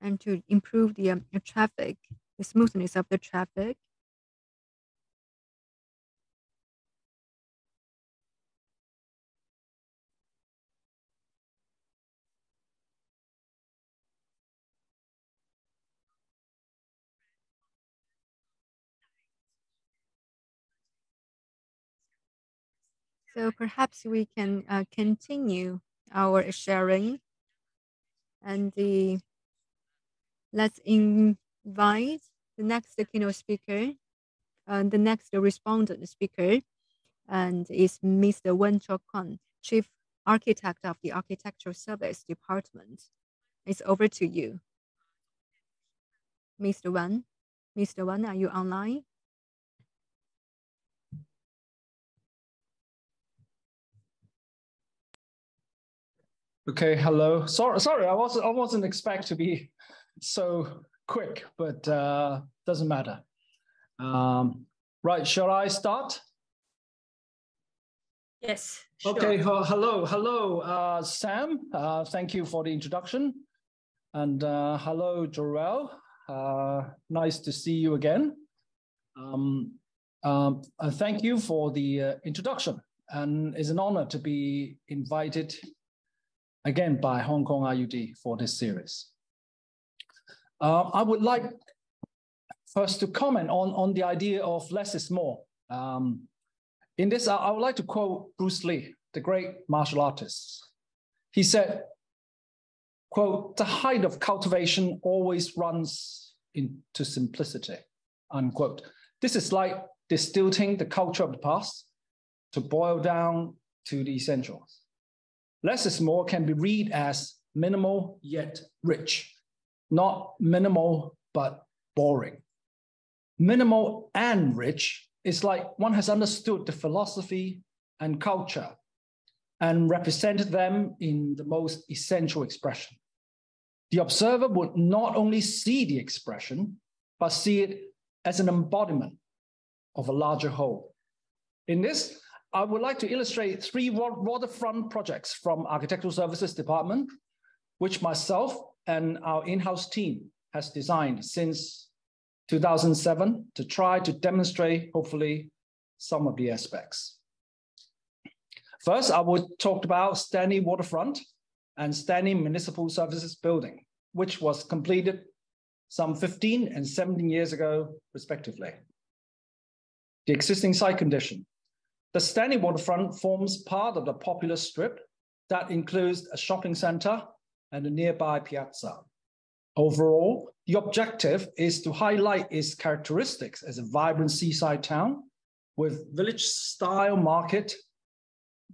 And to improve the traffic, the smoothness of the traffic. So perhaps we can continue our sharing, and let's invite the next keynote speaker, the next respondent speaker, and is Mr. Wen Chokun, Chief Architect of the Architectural Service Department. It's over to you, Mr. Wen. Mr. Wen, are you online?
Okay, hello. Sorry, I wasn't expect to be so quick, but doesn't matter. Right, shall I start?
Yes. Sure.
Okay. Hello, Sam. Thank you for the introduction, and hello, Jorel. Nice to see you again. Thank you for the introduction, and it's an honor to be invited again by Hong Kong IUD for this series. I would like first to comment on the idea of less is more. In this, I would like to quote Bruce Lee, the great martial artist. He said, quote, "The height of cultivation always runs into simplicity," unquote. This is like distilling the culture of the past to boil down to the essentials. Less is more can be read as minimal yet rich, not minimal but boring. Minimal and rich is like one has understood the philosophy and culture and represented them in the most essential expression. The observer would not only see the expression, but see it as an embodiment of a larger whole. In this, I would like to illustrate 3 waterfront projects from Architectural Services Department, which myself and our in-house team has designed since 2007 to try to demonstrate, hopefully, some of the aspects. First, I would talk about Stanley Waterfront and Stanley Municipal Services Building, which was completed some 15 and 17 years ago, respectively. The existing site condition. The Stanley Waterfront forms part of the popular strip that includes a shopping center and a nearby piazza. Overall, the objective is to highlight its characteristics as a vibrant seaside town with village-style market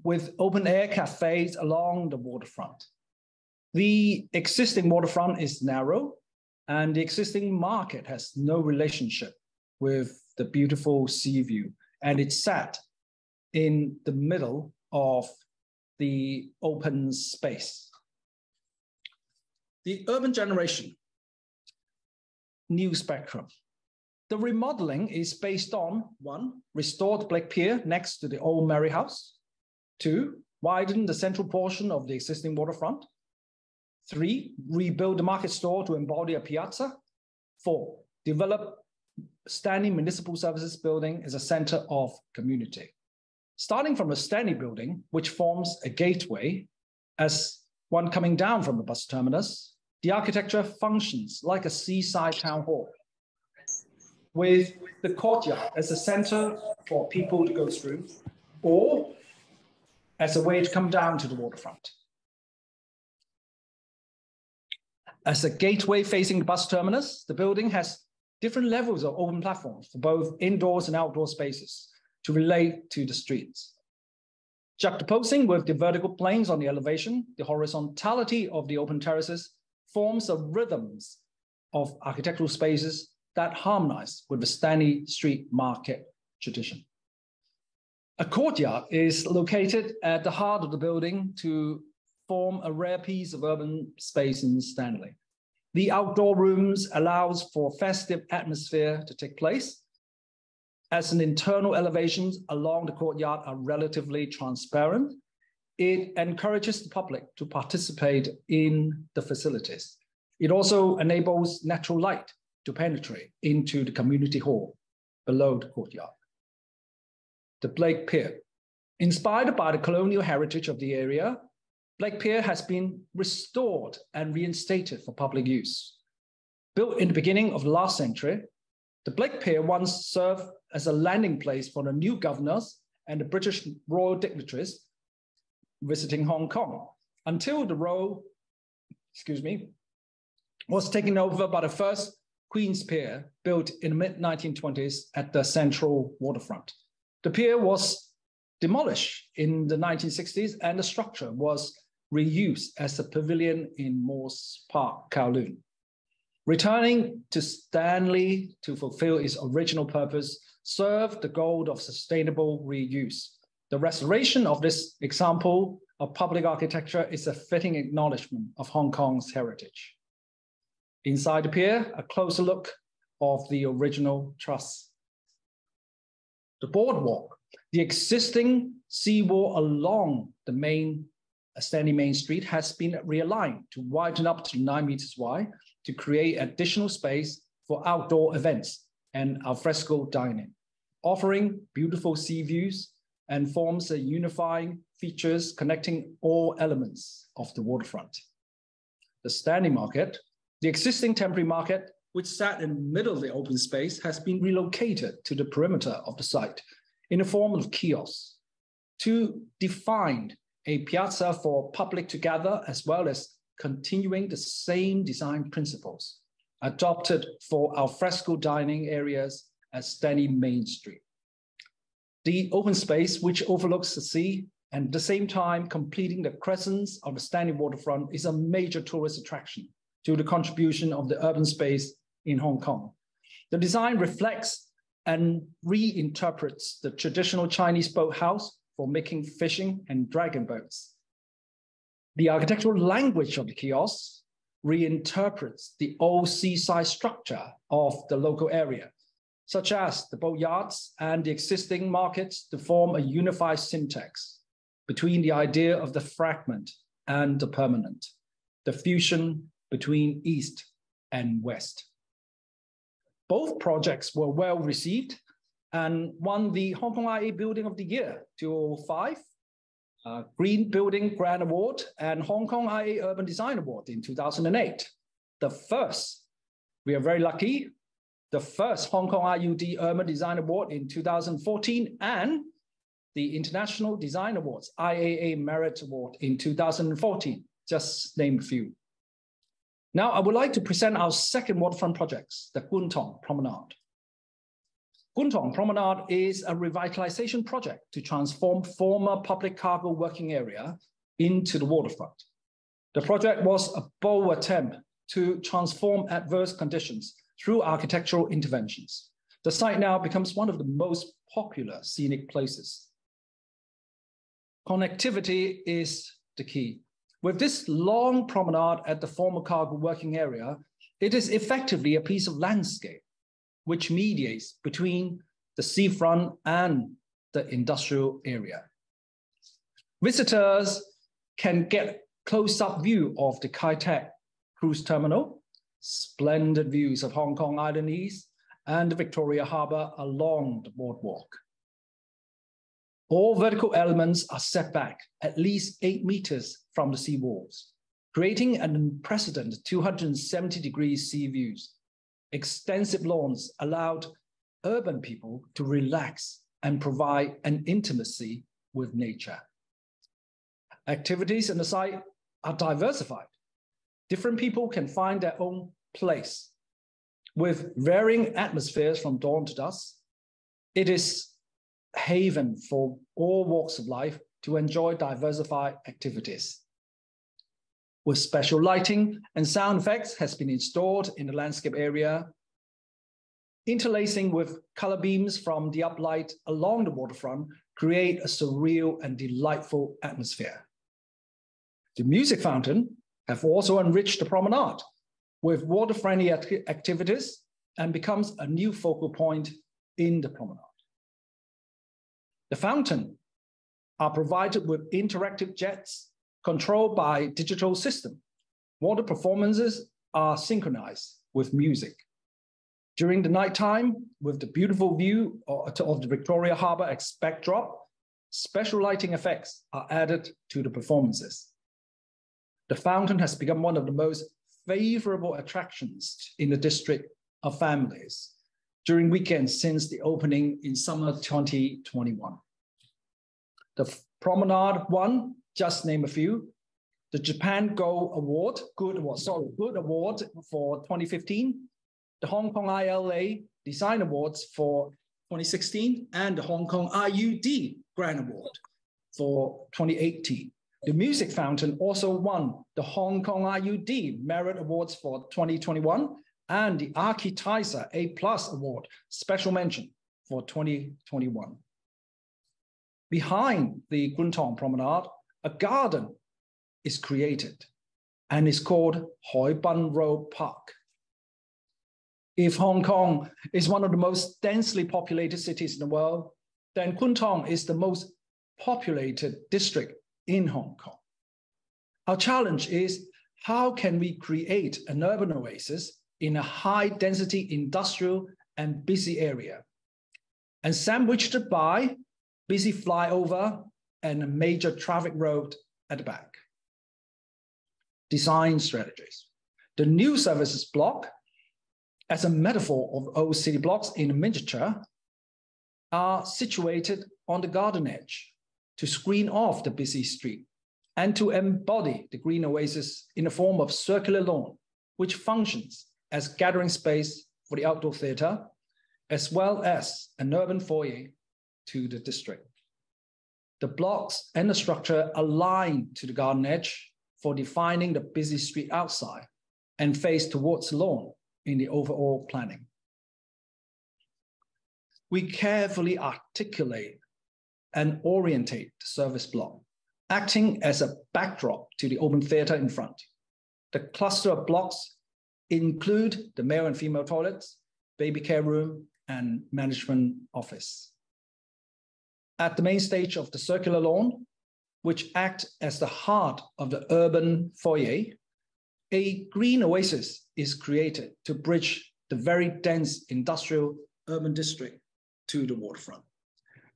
with open-air cafes along the waterfront. The existing waterfront is narrow, and the existing market has no relationship with the beautiful sea view, and it's sat in the middle of the open space. The urban generation, new spectrum. The remodeling is based on 1, restored Blake Pier next to the old Mary House. 2, widen the central portion of the existing waterfront. 3, rebuild the market store to embody a piazza. 4, develop standing municipal services building as a center of community. Starting from the standing building, which forms a gateway as one coming down from the bus terminus, the architecture functions like a seaside town hall, with the courtyard as a center for people to go through, or as a way to come down to the waterfront. As a gateway facing the bus terminus, the building has different levels of open platforms for both indoors and outdoor spaces to relate to the streets. Juxtaposing with the vertical planes on the elevation, the horizontality of the open terraces forms the rhythms of architectural spaces that harmonize with the standing street market tradition. A courtyard is located at the heart of the building to form a rare piece of urban space in Stanley. The outdoor rooms allows for festive atmosphere to take place, as an internal elevations along the courtyard are relatively transparent. It encourages the public to participate in the facilities. It also enables natural light to penetrate into the community hall below the courtyard. The Blake Pier. Inspired by the colonial heritage of the area, Blake Pier has been restored and reinstated for public use. Built in the beginning of the last century, the Blake Pier once served as a landing place for the new governors and the British royal dignitaries visiting Hong Kong, until the role, was taken over by the first Queen's Pier, built in the mid-1920s at the central waterfront. The pier was demolished in the 1960s, and the structure was reused as a pavilion in Moores Park, Kowloon. Returning to Stanley to fulfill its original purpose served the goal of sustainable reuse. The restoration of this example of public architecture is a fitting acknowledgement of Hong Kong's heritage. Inside the pier, a closer look of the original truss. The boardwalk, the existing seawall along the main Stanley Main Street has been realigned to widen up to 9 meters wide to create additional space for outdoor events and alfresco dining, offering beautiful sea views and forms a unifying features connecting all elements of the waterfront. The standing market, the existing temporary market, which sat in the middle of the open space, has been relocated to the perimeter of the site in the form of kiosks to define a piazza for public to gather, as well as continuing the same design principles adopted for alfresco dining areas at Stanley Main Street. The open space, which overlooks the sea and at the same time completing the crescents of the Stanley waterfront, is a major tourist attraction to the contribution of the urban space in Hong Kong. The design reflects and reinterprets the traditional Chinese boathouse for making fishing and dragon boats. The architectural language of the kiosks reinterprets the old seaside structure of the local area, such as the boatyards and the existing markets, to form a unified syntax between the idea of the fragment and the permanent, the fusion between East and West. Both projects were well received and won the Hong Kong IA Building of the Year 2005, Green Building Grand Award, and Hong Kong IA Urban Design Award in 2008. The first, we are very lucky, the first Hong Kong IUD Urban Design Award in 2014, and the International Design Awards IAA Merit Award in 2014, just name a few. Now, I would like to present our second waterfront projects, the Kwun Tong Promenade. Kwun Tong Promenade is a revitalization project to transform former public cargo working area into the waterfront. The project was a bold attempt to transform adverse conditions through architectural interventions. The site now becomes one of the most popular scenic places. Connectivity is the key. With this long promenade at the former cargo working area, it is effectively a piece of landscape which mediates between the seafront and the industrial area. Visitors can get close-up view of the Kai Tak cruise terminal, splendid views of Hong Kong Island East and the Victoria Harbour along the boardwalk. All vertical elements are set back at least 8 meters from the sea walls, creating an unprecedented 270-degree sea views. Extensive lawns allowed urban people to relax and provide an intimacy with nature. Activities on the site are diversified. Different people can find their own place. With varying atmospheres from dawn to dusk, it is a haven for all walks of life to enjoy diversified activities. With special lighting and sound effects has been installed in the landscape area, interlacing with color beams from the uplight along the waterfront create a surreal and delightful atmosphere. The music fountain have also enriched the promenade with water-friendly activities and becomes a new focal point in the promenade. The fountain are provided with interactive jets controlled by digital system. Water performances are synchronized with music. During the nighttime, with the beautiful view of the Victoria Harbour as backdrop, special lighting effects are added to the performances. The fountain has become one of the most favorable attractions in the district of families during weekends since the opening in summer 2021. The promenade won, just name a few, the Japan Good Award for 2015, the Hong Kong ILA Design Awards for 2016, and the Hong Kong IUD Grand Award for 2018. The music fountain also won the Hong Kong IUD Merit Awards for 2021 and the Architizer A+ Award Special Mention for 2021. Behind the Kwun Tong Promenade, a garden is created and is called Hoi Bun Road Park. If Hong Kong is one of the most densely populated cities in the world, then Kwun Tong is the most populated district in Hong Kong. Our challenge is, how can we create an urban oasis in a high-density industrial and busy area, and sandwiched by busy flyover and a major traffic road at the back? Design strategies. The new services block, as a metaphor of old city blocks in miniature, are situated on the garden edge to screen off the busy street and to embody the green oasis in the form of circular lawn, which functions as gathering space for the outdoor theater, as well as an urban foyer to the district. The blocks and the structure align to the garden edge for defining the busy street outside and face towards the lawn in the overall planning. We carefully articulate and orientate the service block, acting as a backdrop to the open theater in front. The cluster of blocks include the male and female toilets, baby care room, and management office. At the main stage of the circular lawn, which act as the heart of the urban foyer, a green oasis is created to bridge the very dense industrial urban district to the waterfront.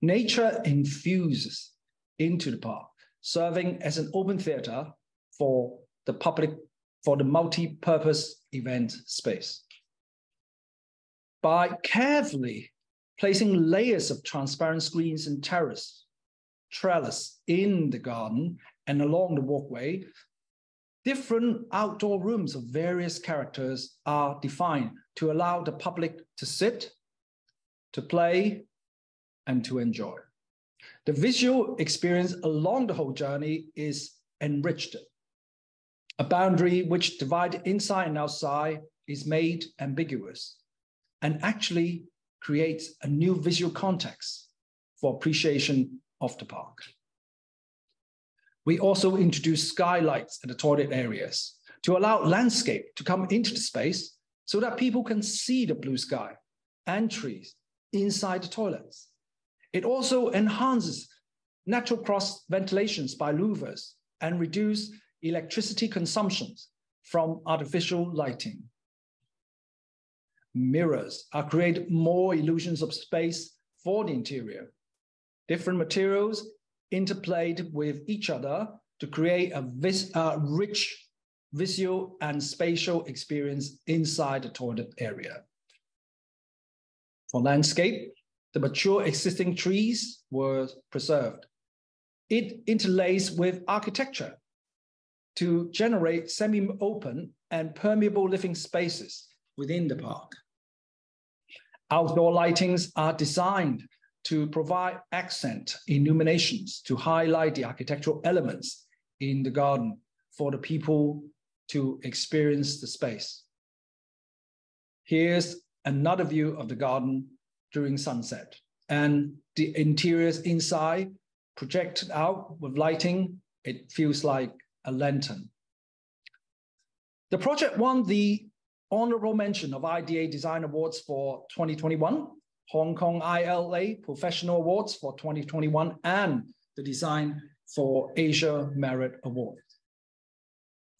Nature infuses into the park, serving as an open theater for the public, for the multi-purpose event space. By carefully placing layers of transparent screens and trellis in the garden and along the walkway, different outdoor rooms of various characters are defined to allow the public to sit, to play, and to enjoy. The visual experience along the whole journey is enriched. A boundary which divides inside and outside is made ambiguous and actually creates a new visual context for appreciation of the park. We also introduce skylights at the toilet areas to allow landscape to come into the space so that people can see the blue sky and trees inside the toilets. It also enhances natural cross ventilations by louvers, and reduce electricity consumptions from artificial lighting. Mirrors are created more illusions of space for the interior. Different materials interplayed with each other to create a rich visual and spatial experience inside the toilet area. For landscape, the mature existing trees were preserved. It interlaced with architecture to generate semi-open and permeable living spaces within the park. Outdoor lightings are designed to provide accent illuminations to highlight the architectural elements in the garden for the people to experience the space. Here's another view of the garden during sunset, and the interiors inside projected out with lighting. It feels like a lantern. The project won the honorable mention of IDA Design Awards for 2021, Hong Kong ILA Professional Awards for 2021, and the Design for Asia Merit Award.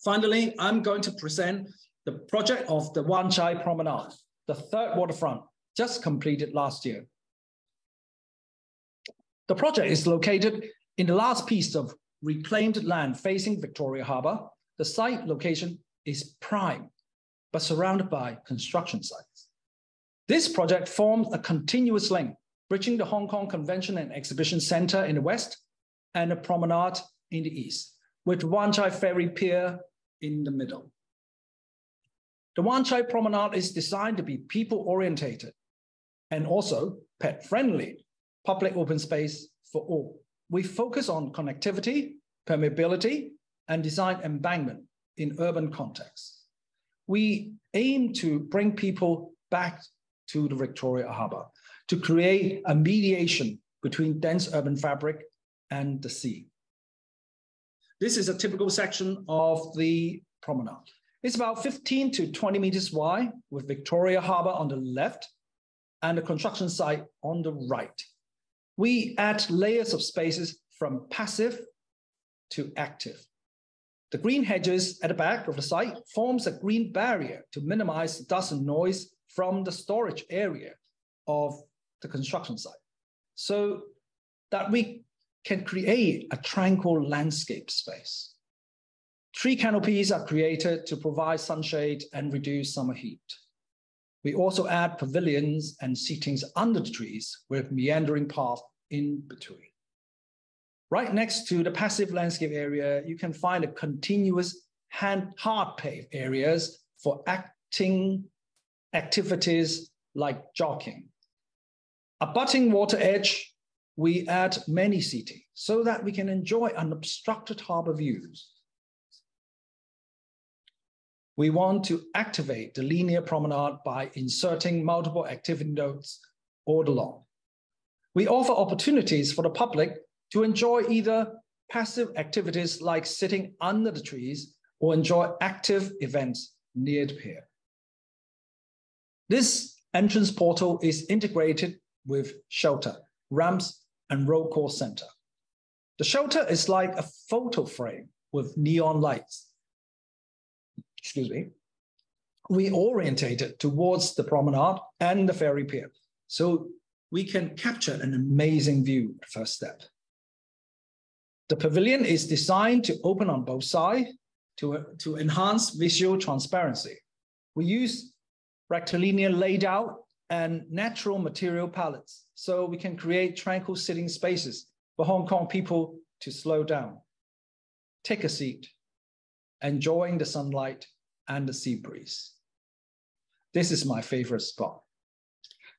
Finally, I'm going to present the project of the Wan Chai Promenade, the third waterfront, just completed last year. The project is located in the last piece of reclaimed land facing Victoria Harbour. The site location is prime, but surrounded by construction sites. This project forms a continuous link, bridging the Hong Kong Convention and Exhibition Centre in the west and the promenade in the east, with Wan Chai Ferry Pier in the middle. The Wan Chai Promenade is designed to be people-orientated and also pet-friendly, public open space for all. We focus on connectivity, permeability, and design embankment in urban contexts. We aim to bring people back to the Victoria Harbour to create a mediation between dense urban fabric and the sea. This is a typical section of the promenade. It's about 15 to 20 meters wide, with Victoria Harbour on the left and the construction site on the right. We add layers of spaces from passive to active. The green hedges at the back of the site forms a green barrier to minimize dust and noise from the storage area of the construction site, so that we can create a tranquil landscape space. Tree canopies are created to provide sunshade and reduce summer heat. We also add pavilions and seatings under the trees with meandering paths in between. Right next to the passive landscape area, you can find a continuous hard paved areas for activities like jogging. Abutting water edge, we add many seating so that we can enjoy unobstructed harbour views. We want to activate the linear promenade by inserting multiple activity nodes all along. We offer opportunities for the public to enjoy either passive activities like sitting under the trees or enjoy active events near the pier. This entrance portal is integrated with shelter, ramps, and road course center. The shelter is like a photo frame with neon lights. We orientated towards the promenade and the ferry pier, so we can capture an amazing view at the first step. The pavilion is designed to open on both sides to enhance visual transparency. We use rectilinear laid out and natural material palettes, so we can create tranquil sitting spaces for Hong Kong people to slow down, take a seat, enjoying the sunlight and the sea breeze. This is my favorite spot.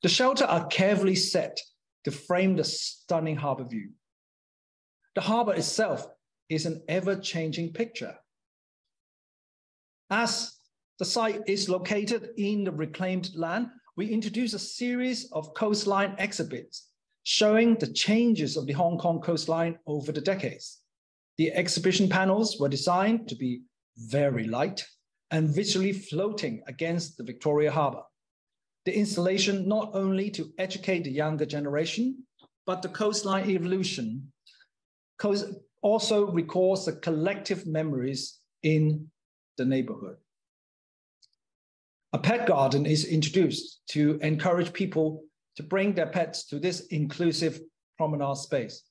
The shelter are carefully set to frame the stunning harbour view. The harbour itself is an ever-changing picture. As the site is located in the reclaimed land, we introduce a series of coastline exhibits showing the changes of the Hong Kong coastline over the decades. The exhibition panels were designed to be very light and visually floating against the Victoria Harbour. The installation not only to educate the younger generation, but the coastline evolution also records the collective memories in the neighborhood. A pet garden is introduced to encourage people to bring their pets to this inclusive promenade space.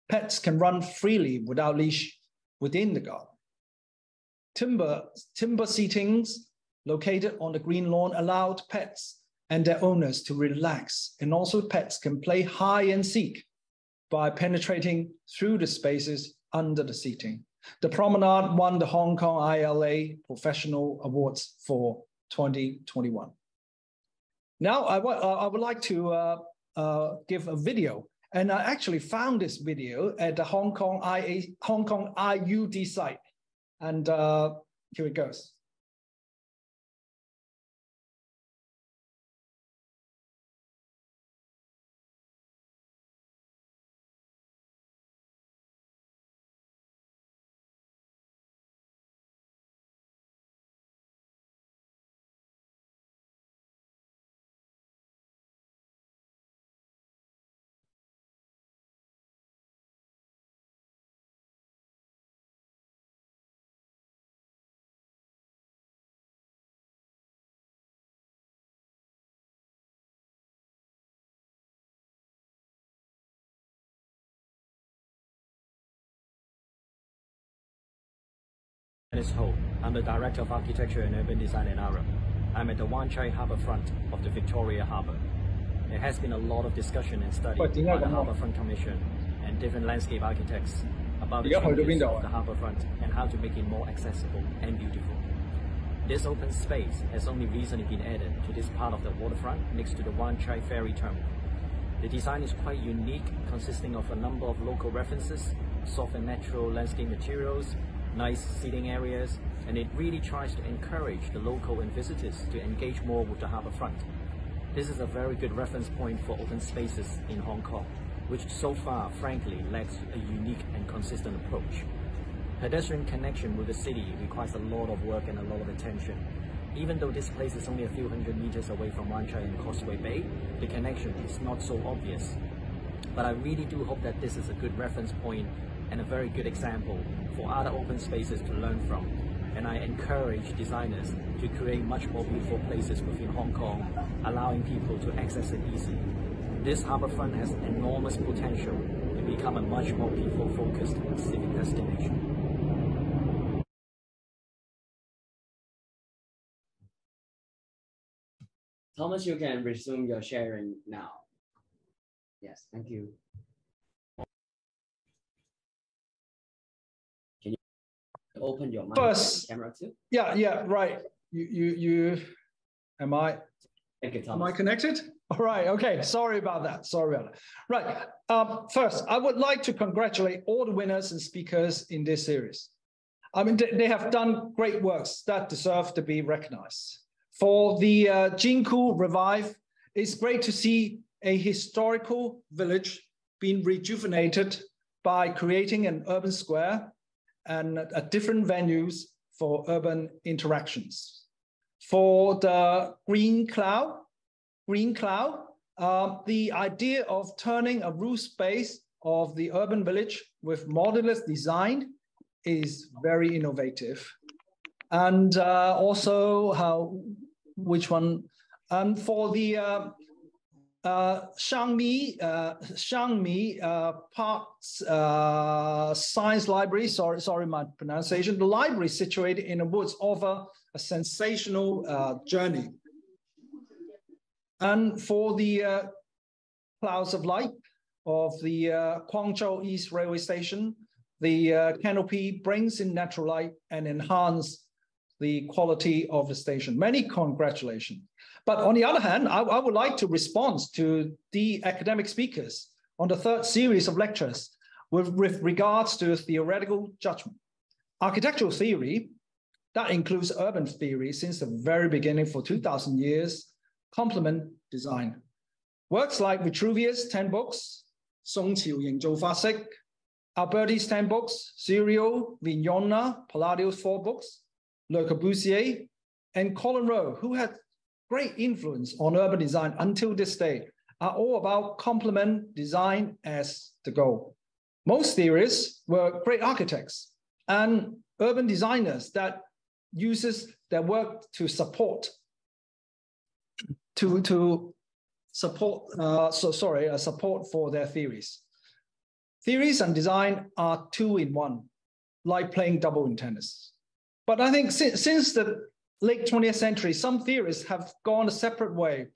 Pets can run freely without leash within the garden. Timber seatings located on the green lawn allowed pets and their owners to relax, and also pets can play hide and seek by penetrating through the spaces under the seating. The promenade won the Hong Kong ILA Professional Awards for 2021. Now, I would like to give a video, and I actually found this video at the Hong Kong IUD site, and here it goes.
Is Ho. I'm the Director of Architecture and Urban Design at Arab. I'm at the Wan Chai Harbourfront of the Victoria Harbour. There has been a lot of discussion and study by the Harbourfront Commission and different landscape architects about the changes of the harbourfront and how to make it more accessible and beautiful. This open space has only recently been added to this part of the waterfront next to the Wan Chai Ferry Terminal. The design is quite unique, consisting of a number of local references, soft and natural landscape materials, nice seating areas, and it really tries to encourage the local and visitors to engage more with the harbourfront. This is a very good reference point for open spaces in Hong Kong, which so far, frankly, lacks a unique and consistent approach. Pedestrian connection with the city requires a lot of work and a lot of attention. Even though this place is only a few hundred meters away from Wan Chai and Causeway Bay, the connection is not so obvious. But I really do hope that this is a good reference point and a very good example for other open spaces to learn from. And I encourage designers to create much more beautiful places within Hong Kong, allowing people to access it easily. This harbourfront has enormous potential to become a much more people-focused civic destination.
Thomas, you can resume your sharing now. Yes, thank you. Can you open your mic and camera too?
Yeah, right. Am I connected? All right, okay, sorry about that. Right, first, I would like to congratulate all the winners and speakers in this series. I mean, they have done great works that deserve to be recognized. For the Jingkou Revive, it's great to see a historical village being rejuvenated by creating an urban square and different venues for urban interactions. For the Green Cloud, the idea of turning a roof space of the urban village with modular design is very innovative. And also which one? For the Xiangmi Park's Science Library, sorry my pronunciation, the library situated in the woods offer a sensational journey. And for the Clouds of Light of the Guangzhou East Railway Station, the canopy brings in natural light and enhance the quality of the station. Many congratulations. But on the other hand, I would like to respond to the academic speakers on the third series of lectures with regards to theoretical judgment. Architectural theory, that includes urban theory since the very beginning for 2000 years, complement design. Works like Vitruvius' 10 books, Zhong Qiao Ying Alberti's 10 books, Serial, Vignona, Palladio's 4 books, Le Corbusier, and Colin Rowe, who had great influence on urban design until this day, are all about complement design as the goal. Most theorists were great architects and urban designers that uses their work to support support for their theories. Theories and design are two in one, like playing double in tennis. But I think since the late 20th century, some theorists have gone a separate way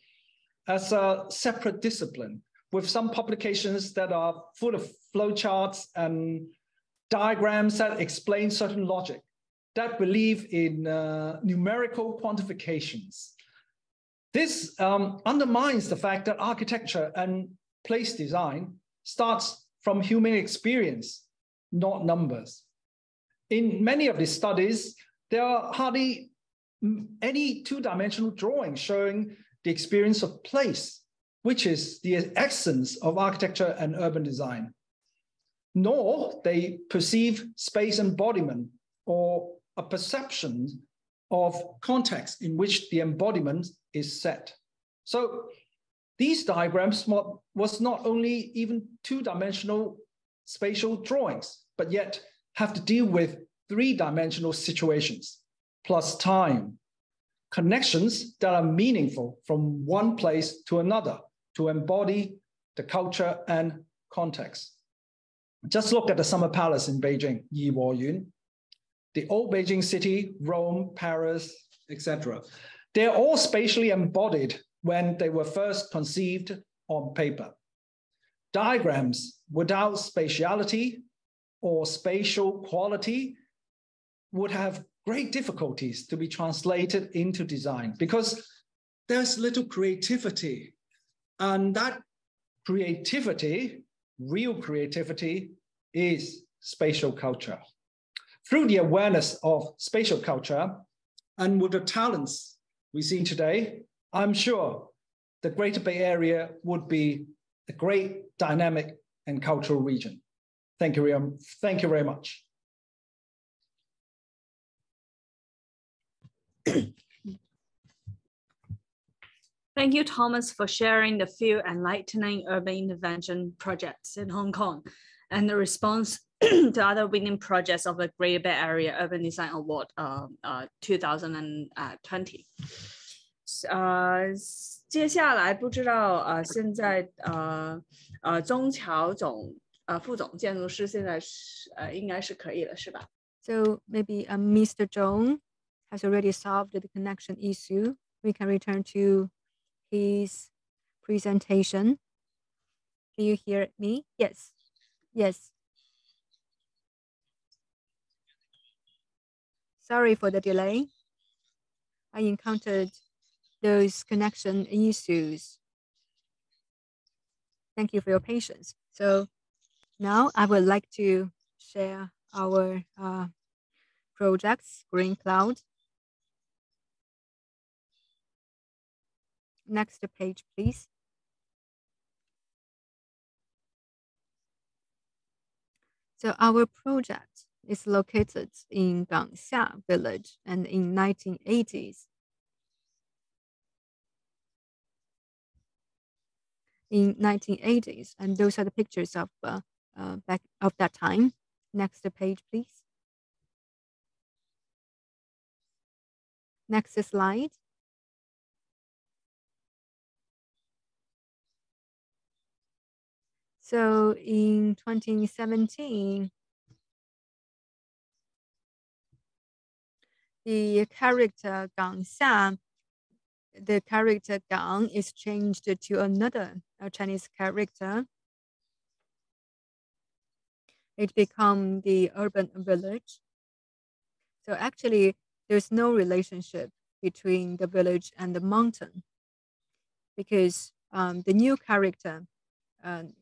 as a separate discipline, with some publications that are full of flowcharts and diagrams that explain certain logic, that believe in numerical quantifications. This undermines the fact that architecture and place design starts from human experience, not numbers. In many of these studies, there are hardly any two-dimensional drawings showing the experience of place, which is the essence of architecture and urban design. Nor they perceive space embodiment or a perception of context in which the embodiment is set. So these diagrams was not only even two-dimensional spatial drawings, but yet have to deal with three-dimensional situations, plus time, connections that are meaningful from one place to another to embody the culture and context. Just look at the Summer Palace in Beijing, Yujun, the old Beijing city, Rome, Paris, etc. They're all spatially embodied when they were first conceived on paper. Diagrams without spatiality or spatial quality would have great difficulties to be translated into design because there's little creativity. And that creativity, real creativity, is spatial culture. Through the awareness of spatial culture and with the talents we see today, I'm sure the Greater Bay Area would be a great dynamic and cultural region. Thank you very much.
Thank you, Thomas, for sharing the few enlightening urban intervention projects in Hong Kong and the response to other winning projects of the Greater Bay Area Urban Design Award 2020。接下来不知道现在钟乔总副总建筑师现在是应该是可以了，是吧？
So maybe Mr. Zhong has already solved the connection issue. We can return to his presentation. Can you hear me? Yes. Yes. Sorry for the delay. I encountered those connection issues. Thank you for your patience. So now I would like to share our projects, Green Cloud. Next page, please. So our project is located in Guangzhou village and in 1980s. In 1980s, and those are the pictures of back of that time. Next page, please. Next slide. So in 2017, the character Gangxia, the character Gang is changed to another Chinese character. It became the urban village. So actually, there's no relationship between the village and the mountain because the new character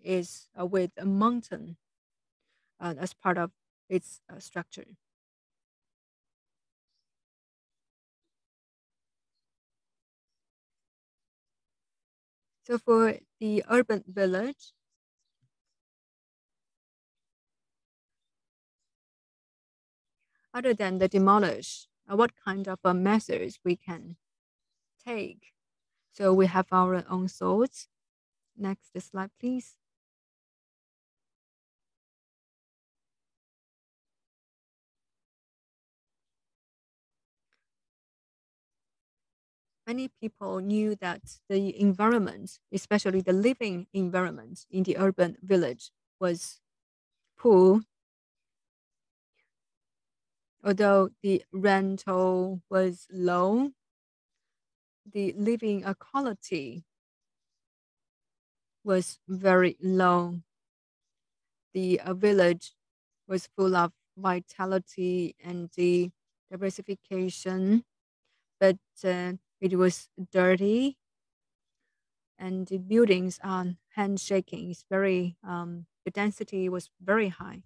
is with a mountain as part of its structure. So for the urban village, other than the demolish, what kind of measures we can take? So we have our own thoughts. Next slide, please. many people knew that the environment, especially the living environment in the urban village, was poor. Although the rental was low, the living quality was very low. The village was full of vitality and the diversification, but it was dirty, and the buildings are handshaking. It's very the density was very high.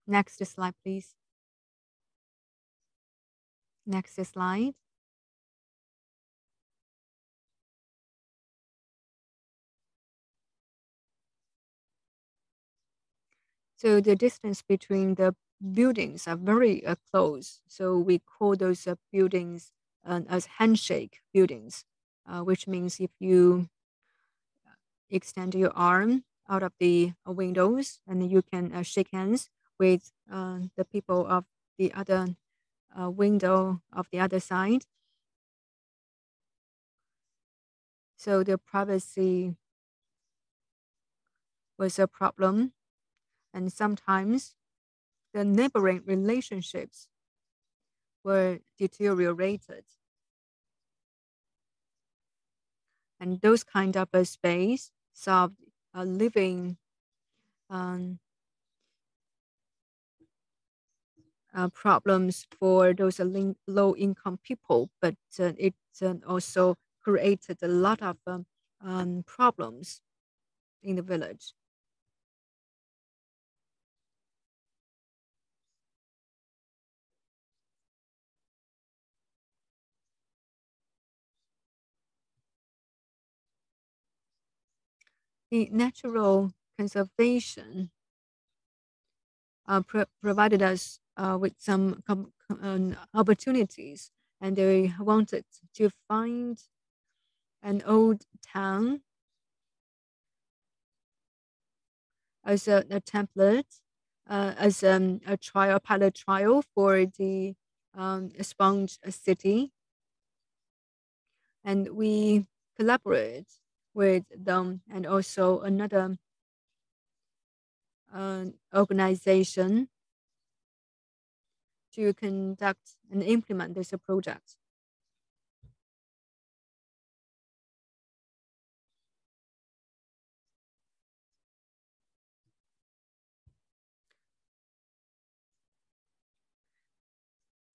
Next slide, please. Next slide. So the distance between the buildings are very close. So we call those buildings as handshake buildings, which means if you extend your arm out of the windows and you can shake hands with the people of the other window of the other side. So the privacy was a problem, and sometimes the neighboring relationships were deteriorated. And those kind of a space solved living problems for those low-income people, but it also created a lot of problems in the village. The natural conservation provided us with some opportunities, and they wanted to find an old town as a template, as a pilot trial for the sponge city, and we collaborate with them and also another organization to conduct and implement this project.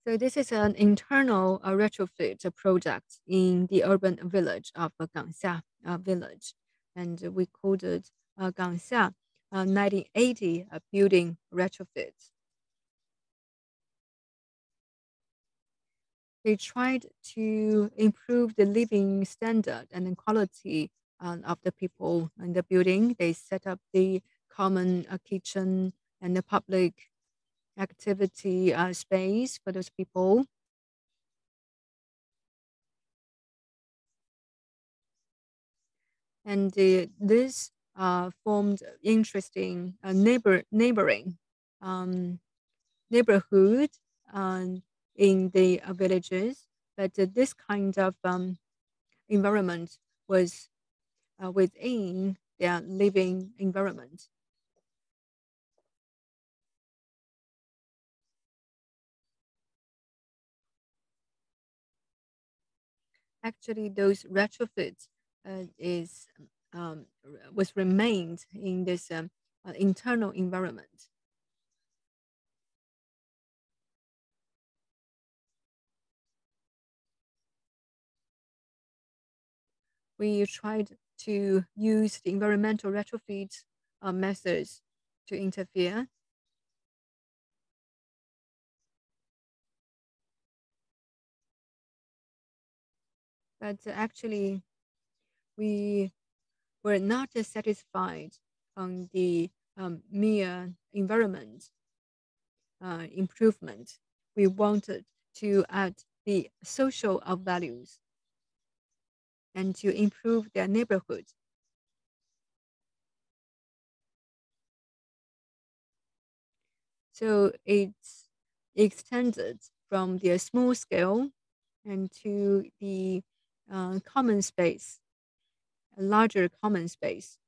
So this is an internal retrofit project in the urban village of Gangxia village, and we called it Gangxia 1980 building retrofit. They tried to improve the living standard and the quality of the people in the building. They set up the common kitchen and the public activity space for those people. And this formed interesting neighboring neighborhood in the villages. But this kind of environment was within their living environment. Actually, those retrofits was remained in this internal environment. We tried to use the environmental retrofit methods to interfere. But actually, we were not satisfied on the mere environment improvement. We wanted to add the social values and to improve their neighborhood. So it's extended from the small scale and to the common space, a larger common space.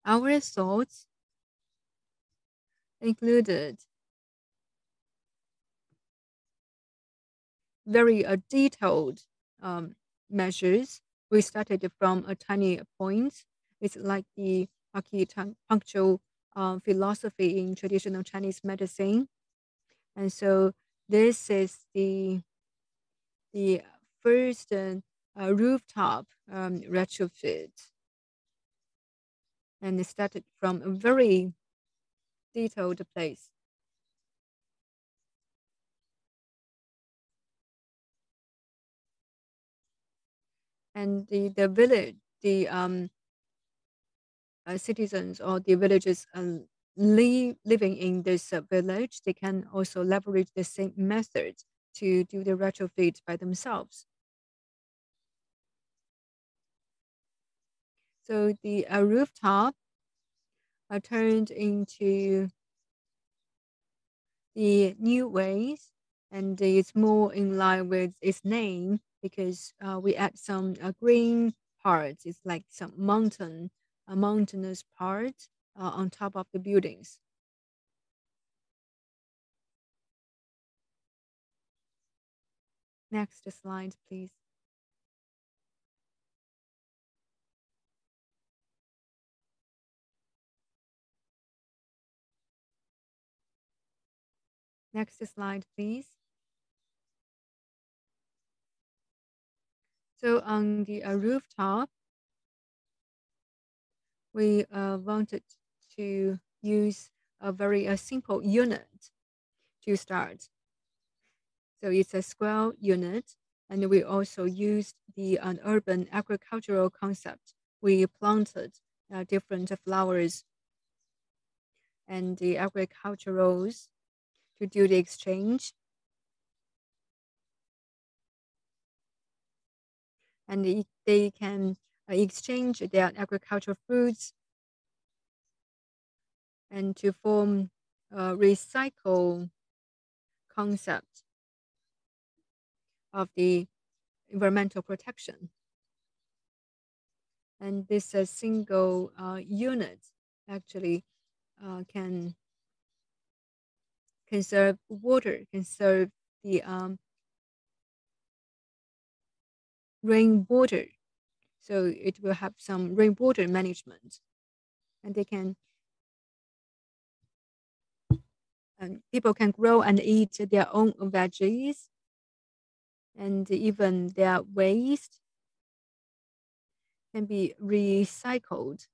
Our thoughts included very detailed measures. We started from a tiny point. It's like the acupuncture philosophy in traditional Chinese medicine. And so this is the first rooftop retrofit. And it started from a very detailed place. And the village, the citizens or the villagers living in this village, they can also leverage the same method to do the retrofit by themselves. So the rooftop turned into the new ways, and it's more in line with its name because we add some green parts. It's like some mountainous part on top of the buildings. Next slide, please. Next slide, please. So on the rooftop, we wanted to use a very simple unit to start. So it's a square unit, and we also used the urban agricultural concept. We planted different flowers and the agriculturals to do the exchange. And they can exchange their agricultural fruits and to form a recycle concept of the environmental protection. And this single unit actually can conserve water, conserve the rainwater. So it will have some rainwater management, and they can people can grow and eat their own veggies, and even their waste can be recycled.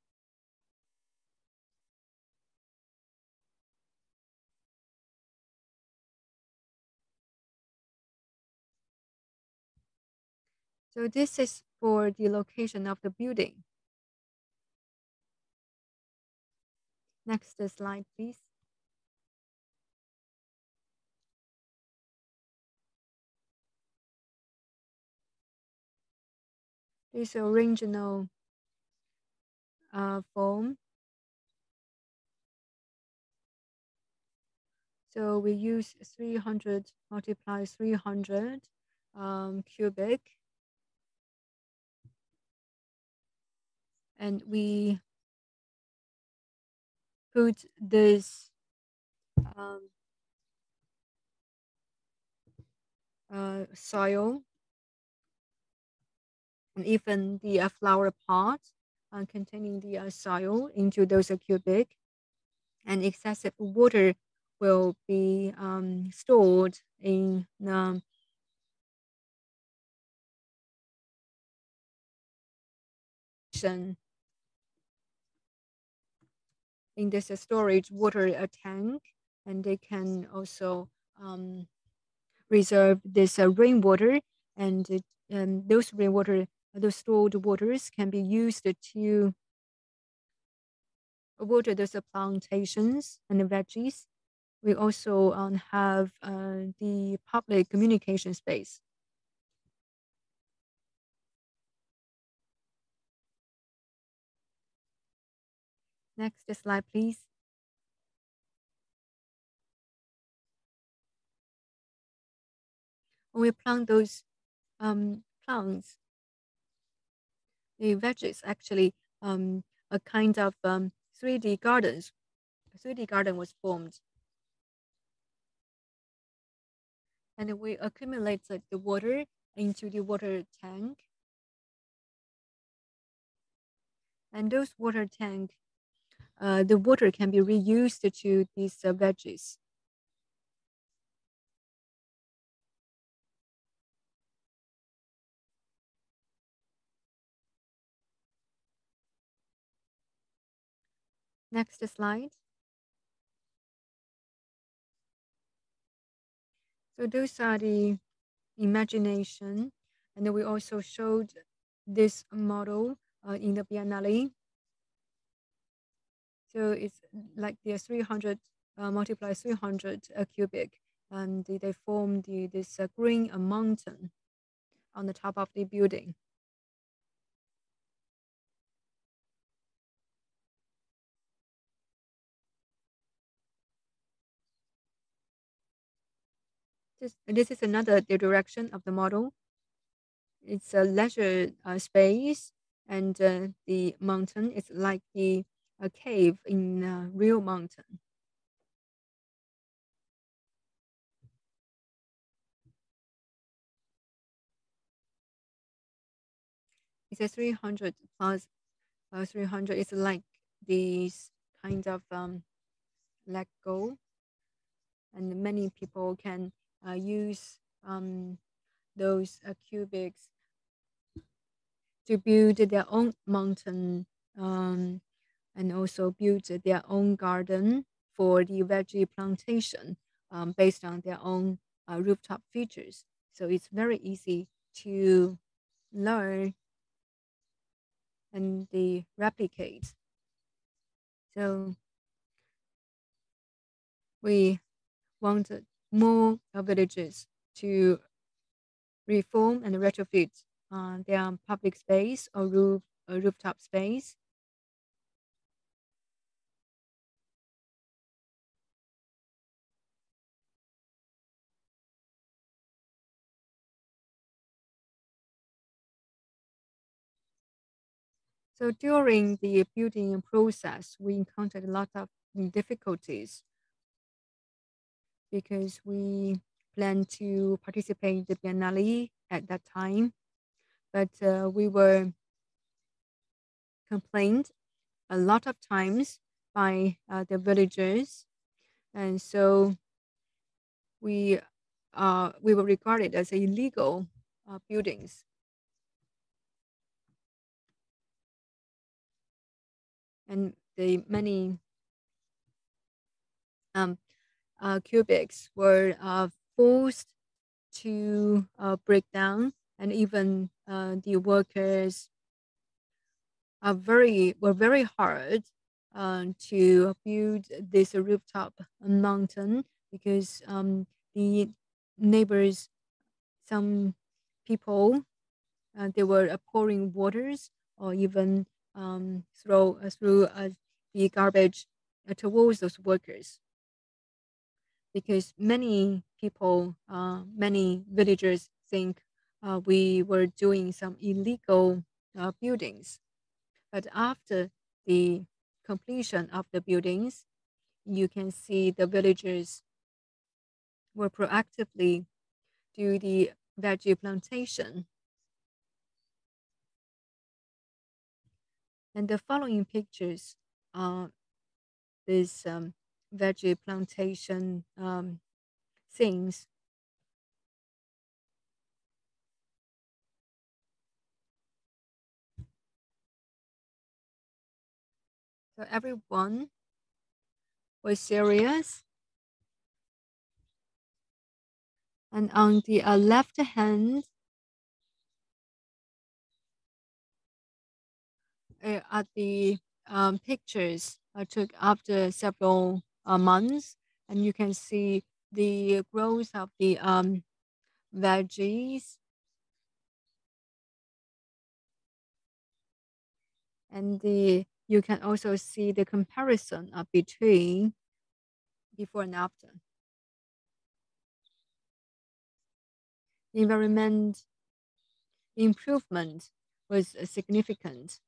So this is for the location of the building. Next slide, please. This original form. So we use 300 multiply 300 cubic. And we put this soil and even the flower pot containing the soil into those cubic, and excessive water will be stored in in this storage water tank, and they can also reserve this rainwater, and those rainwater, those stored waters can be used to water those plantations and the veggies. We also have the public communication space. Next slide, please. When we plant those plants, the veggies actually a kind of 3D gardens. A 3D garden was formed. And we accumulated the water into the water tank. And those water tank, the water can be reused to these veggies. Next slide. So those are the imagination. And we also showed this model in the Biennale. So it's like the 300 multiply 300 cubic, and they form this green mountain on the top of the building. This is another direction of the model. It's a leisure space, and the mountain is like a cave in a real mountain. It's a 300 plus 300. It's like these kind of Lego, and many people can use those cubics to build their own mountain and also build their own garden for the veggie plantation based on their own rooftop features. So it's very easy to learn and they replicate. So we wanted more villages to reform and retrofit their public space or rooftop space. So during the building process, we encountered a lot of difficulties because we planned to participate in the Biennale at that time, but we were complained a lot of times by the villagers, and so we were regarded as illegal buildings. And the many cubics were forced to break down, and even the workers were very hard to build this rooftop mountain because the neighbors, some people, they were pouring waters or even through the garbage towards those workers, because many people, many villagers think we were doing some illegal buildings. But after the completion of the buildings, you can see the villagers were proactively do the veggie plantation. And the following pictures are this veggie plantation things. So everyone was serious. And on the left hand are the pictures I took after several months, and you can see the growth of the veggies and the you can also see the comparison between before and after. Environment improvement was significant,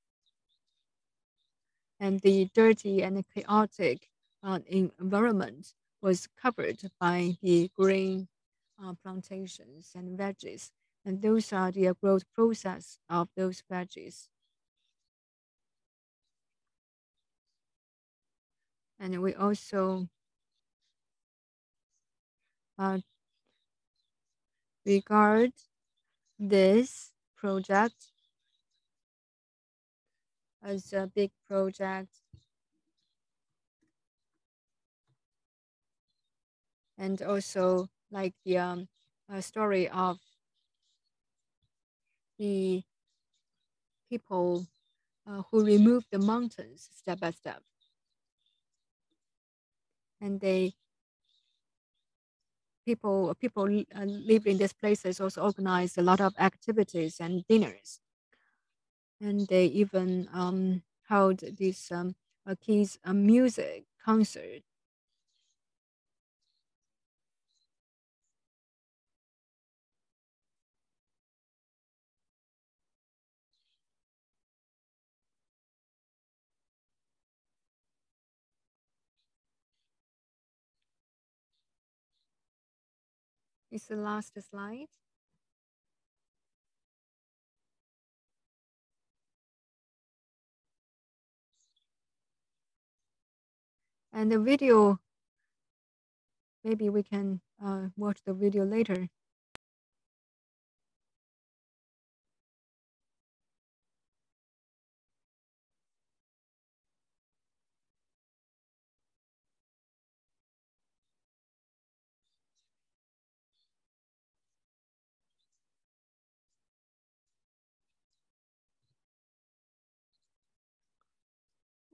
and the dirty and chaotic environment was covered by the green plantations and veggies, and those are the growth process of those veggies. And we also regard this project as a big project, and also like the story of the people who removed the mountains step by step, and people live in these places also organize a lot of activities and dinners, and they even held this kids music concert. It's the last slide. And the video, maybe we can watch the video later.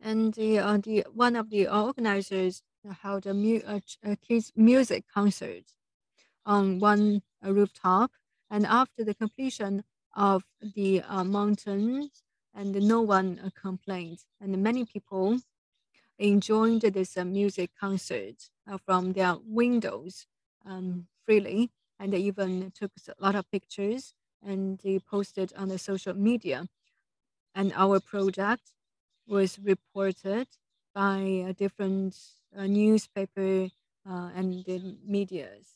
And the one of the organizers held a kids music concert on one rooftop, and after the completion of the mountains, and no one complained, and many people enjoyed this music concert from their windows freely, and they even took a lot of pictures and they posted on the social media. And our project was reported by different newspaper and the medias.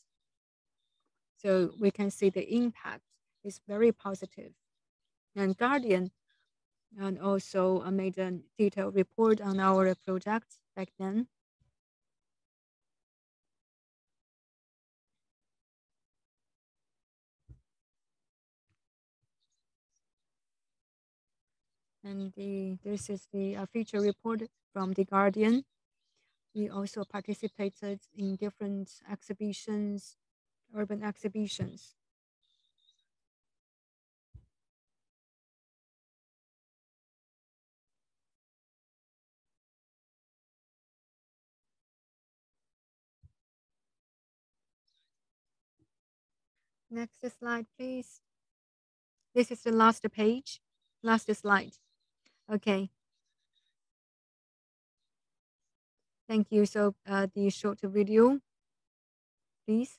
So we can see the impact is very positive. And Guardian and also made a detailed report on our project back then. And this is the feature report from the Guardian. We also participated in different exhibitions, urban exhibitions. Next slide, please. This is the last page, last slide. Okay. Thank you. So the short video, please.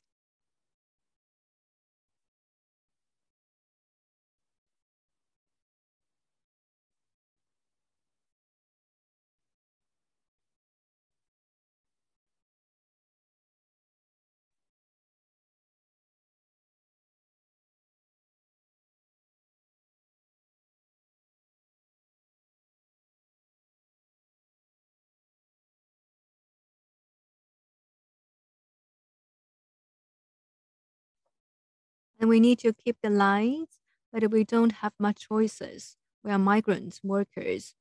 And we need to keep the lines, but we don't have much choices. We are migrant workers.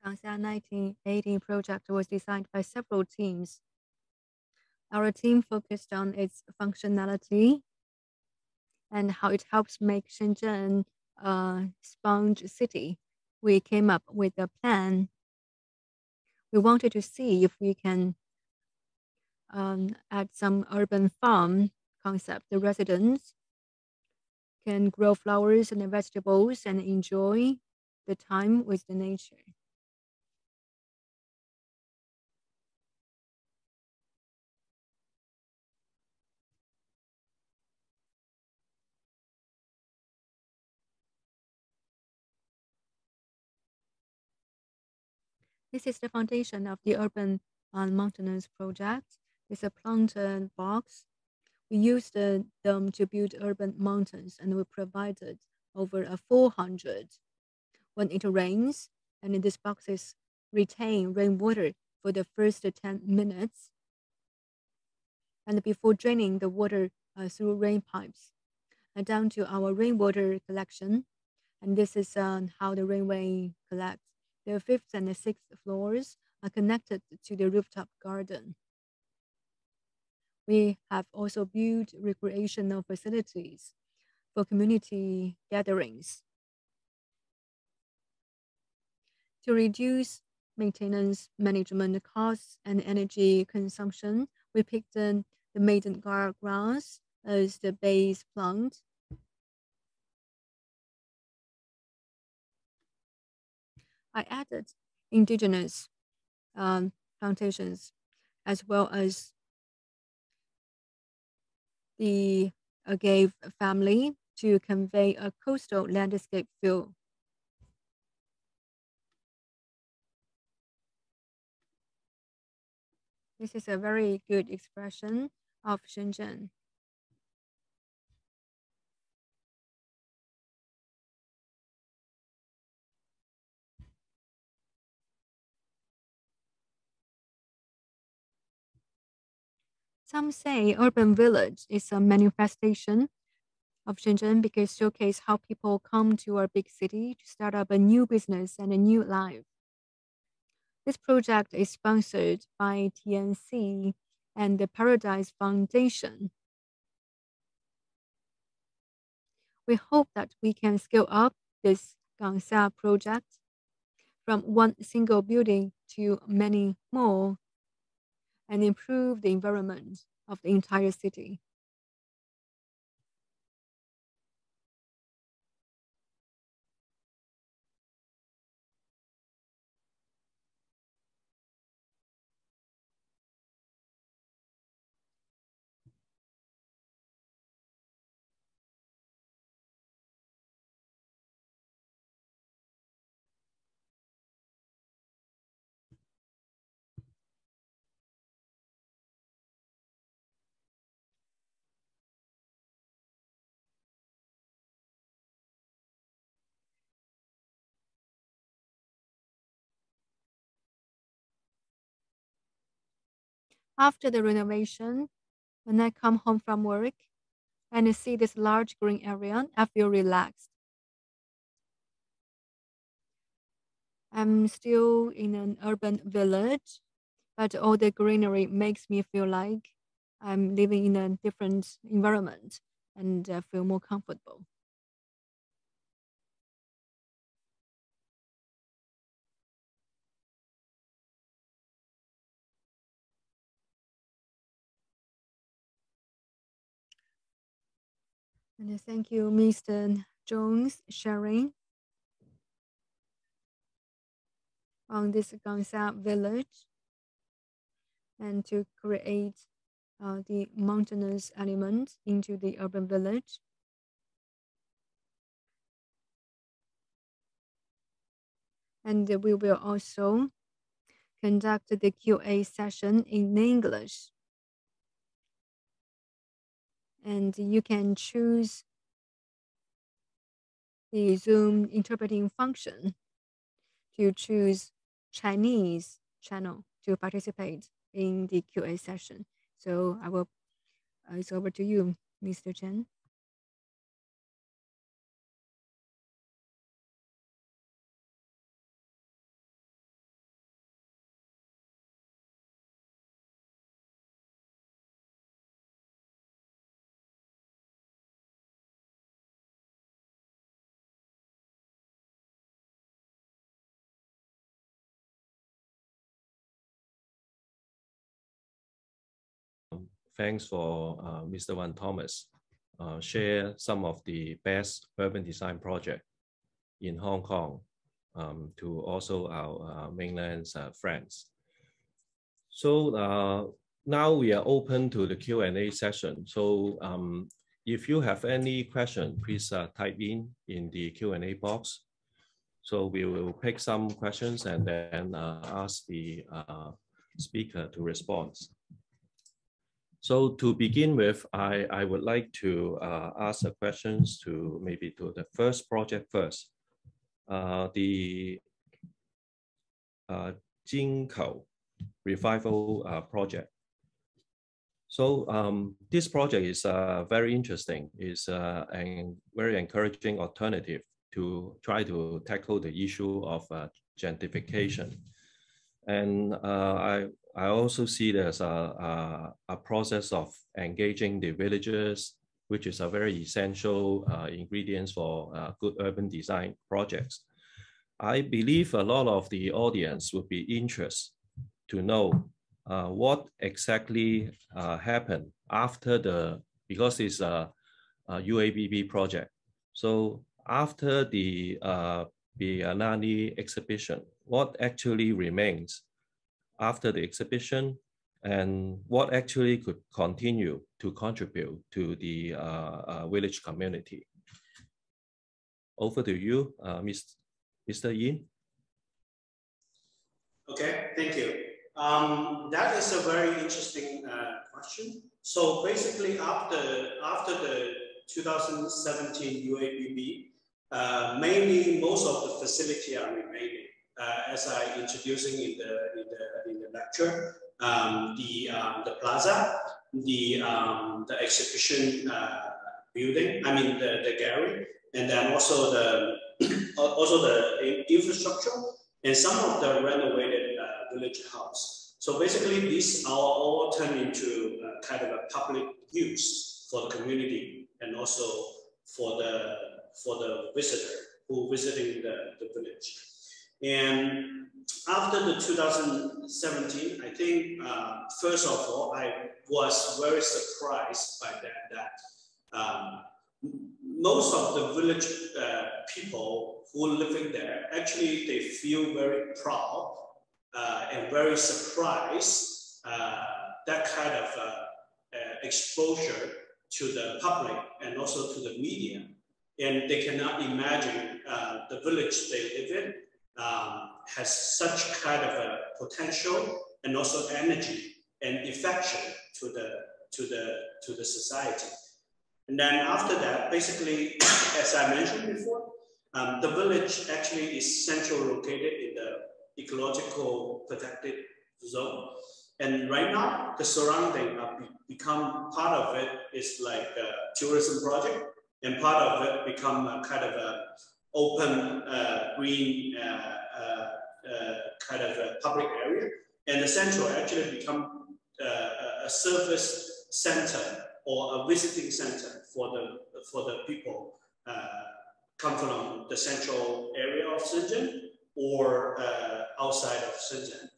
Guangzhou 1980 project was designed by several teams. Our team focused on its functionality and how it helps make Shenzhen a sponge city. We came up with a plan. We wanted to see if we can add some urban farm concept. The residents can grow flowers and vegetables and enjoy the time with the nature. This is the foundation of the urban mountainous project. It's a planted box. We used them to build urban mountains, and we provided over 400. When it rains, and these boxes retain rainwater for the first 10 minutes, and before draining the water through rain pipes down to our rainwater collection. And this is how the rainway collects. The fifth and the sixth floors are connected to the rooftop garden. We have also built recreational facilities for community gatherings. To reduce maintenance management costs and energy consumption, we picked the maiden grass as the base plant. I added indigenous plantations as well as the agave family to convey a coastal landscape feel. This is a very good expression of Shenzhen. Some say urban village is a manifestation of Shenzhen because it showcase how people come to our big city to start up a new business and a new life. This project is sponsored by TNC and the Paradise Foundation. We hope that we can scale up this Guangzhou project from one single building to many more and improve the environment of the entire city. After the renovation, when I come home from work and see this large green area, I feel relaxed. I'm still in an urban village, but all the greenery makes me feel like I'm living in a different environment and I feel more comfortable. And thank you, Mr. Zhong's sharing on this Guangzhou village and to create the mountainous element into the urban village. And we will also conduct the QA session in English. And you can choose the Zoom interpreting function to choose Chinese channel to participate in the QA session. So I will, it's over to you, Mr. Chen.
thanks for Mr. Wan Thomas share some of the best urban design project in Hong Kong to also our mainland friends. So now we are open to the Q&A session. So if you have any question, please type in the Q&A box. So we will pick some questions and then ask the speaker to respond. So to begin with, I would like to ask the questions to maybe to the first project first. The Jingkou Revival project. So this project is very interesting. It's a very encouraging alternative to try to tackle the issue of gentrification. And I also see there's a process of engaging the villagers, which is a very essential ingredients for good urban design projects. I believe a lot of the audience would be interested to know what exactly happened after because it's a UABB project. So after the Biennale exhibition, what actually remains after the exhibition, and what actually could continue to contribute to the village community? Over to you, Mr. Yin.
Okay, thank you. That is a very interesting question. So basically, after the 2017 UABB, mainly most of the facility are remaining. As I introducing in the lecture, the plaza, the exhibition building, I mean the gallery, and then also the infrastructure, and some of the renovated village house. So basically, these are all turned into kind of a public use for the community and also for the visitor who visiting the village. And after the 2017, I think first of all, I was very surprised by that most of the village people who are living there, actually they feel very proud and very surprised that kind of exposure to the public and also to the media. And they cannot imagine the village they live in has such kind of a potential and also energy and affection to the society. And then after that, basically, as I mentioned before, the village actually is centrally located in the ecological protected zone. And right now, the surrounding become part of it is like a tourism project, and part of it become a kind of a open green kind of a public area. And the central actually become a service center or a visiting center for the people come from the central area of Shenzhen or outside of Shenzhen.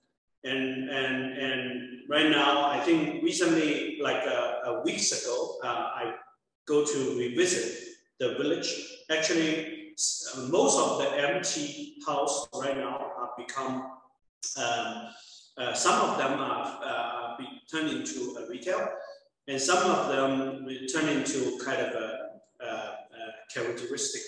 And right now, I think recently, like weeks ago, I go to revisit the village. Actually, most of the empty house right now have become, some of them are turned into a retail, and some of them turn into kind of a characteristic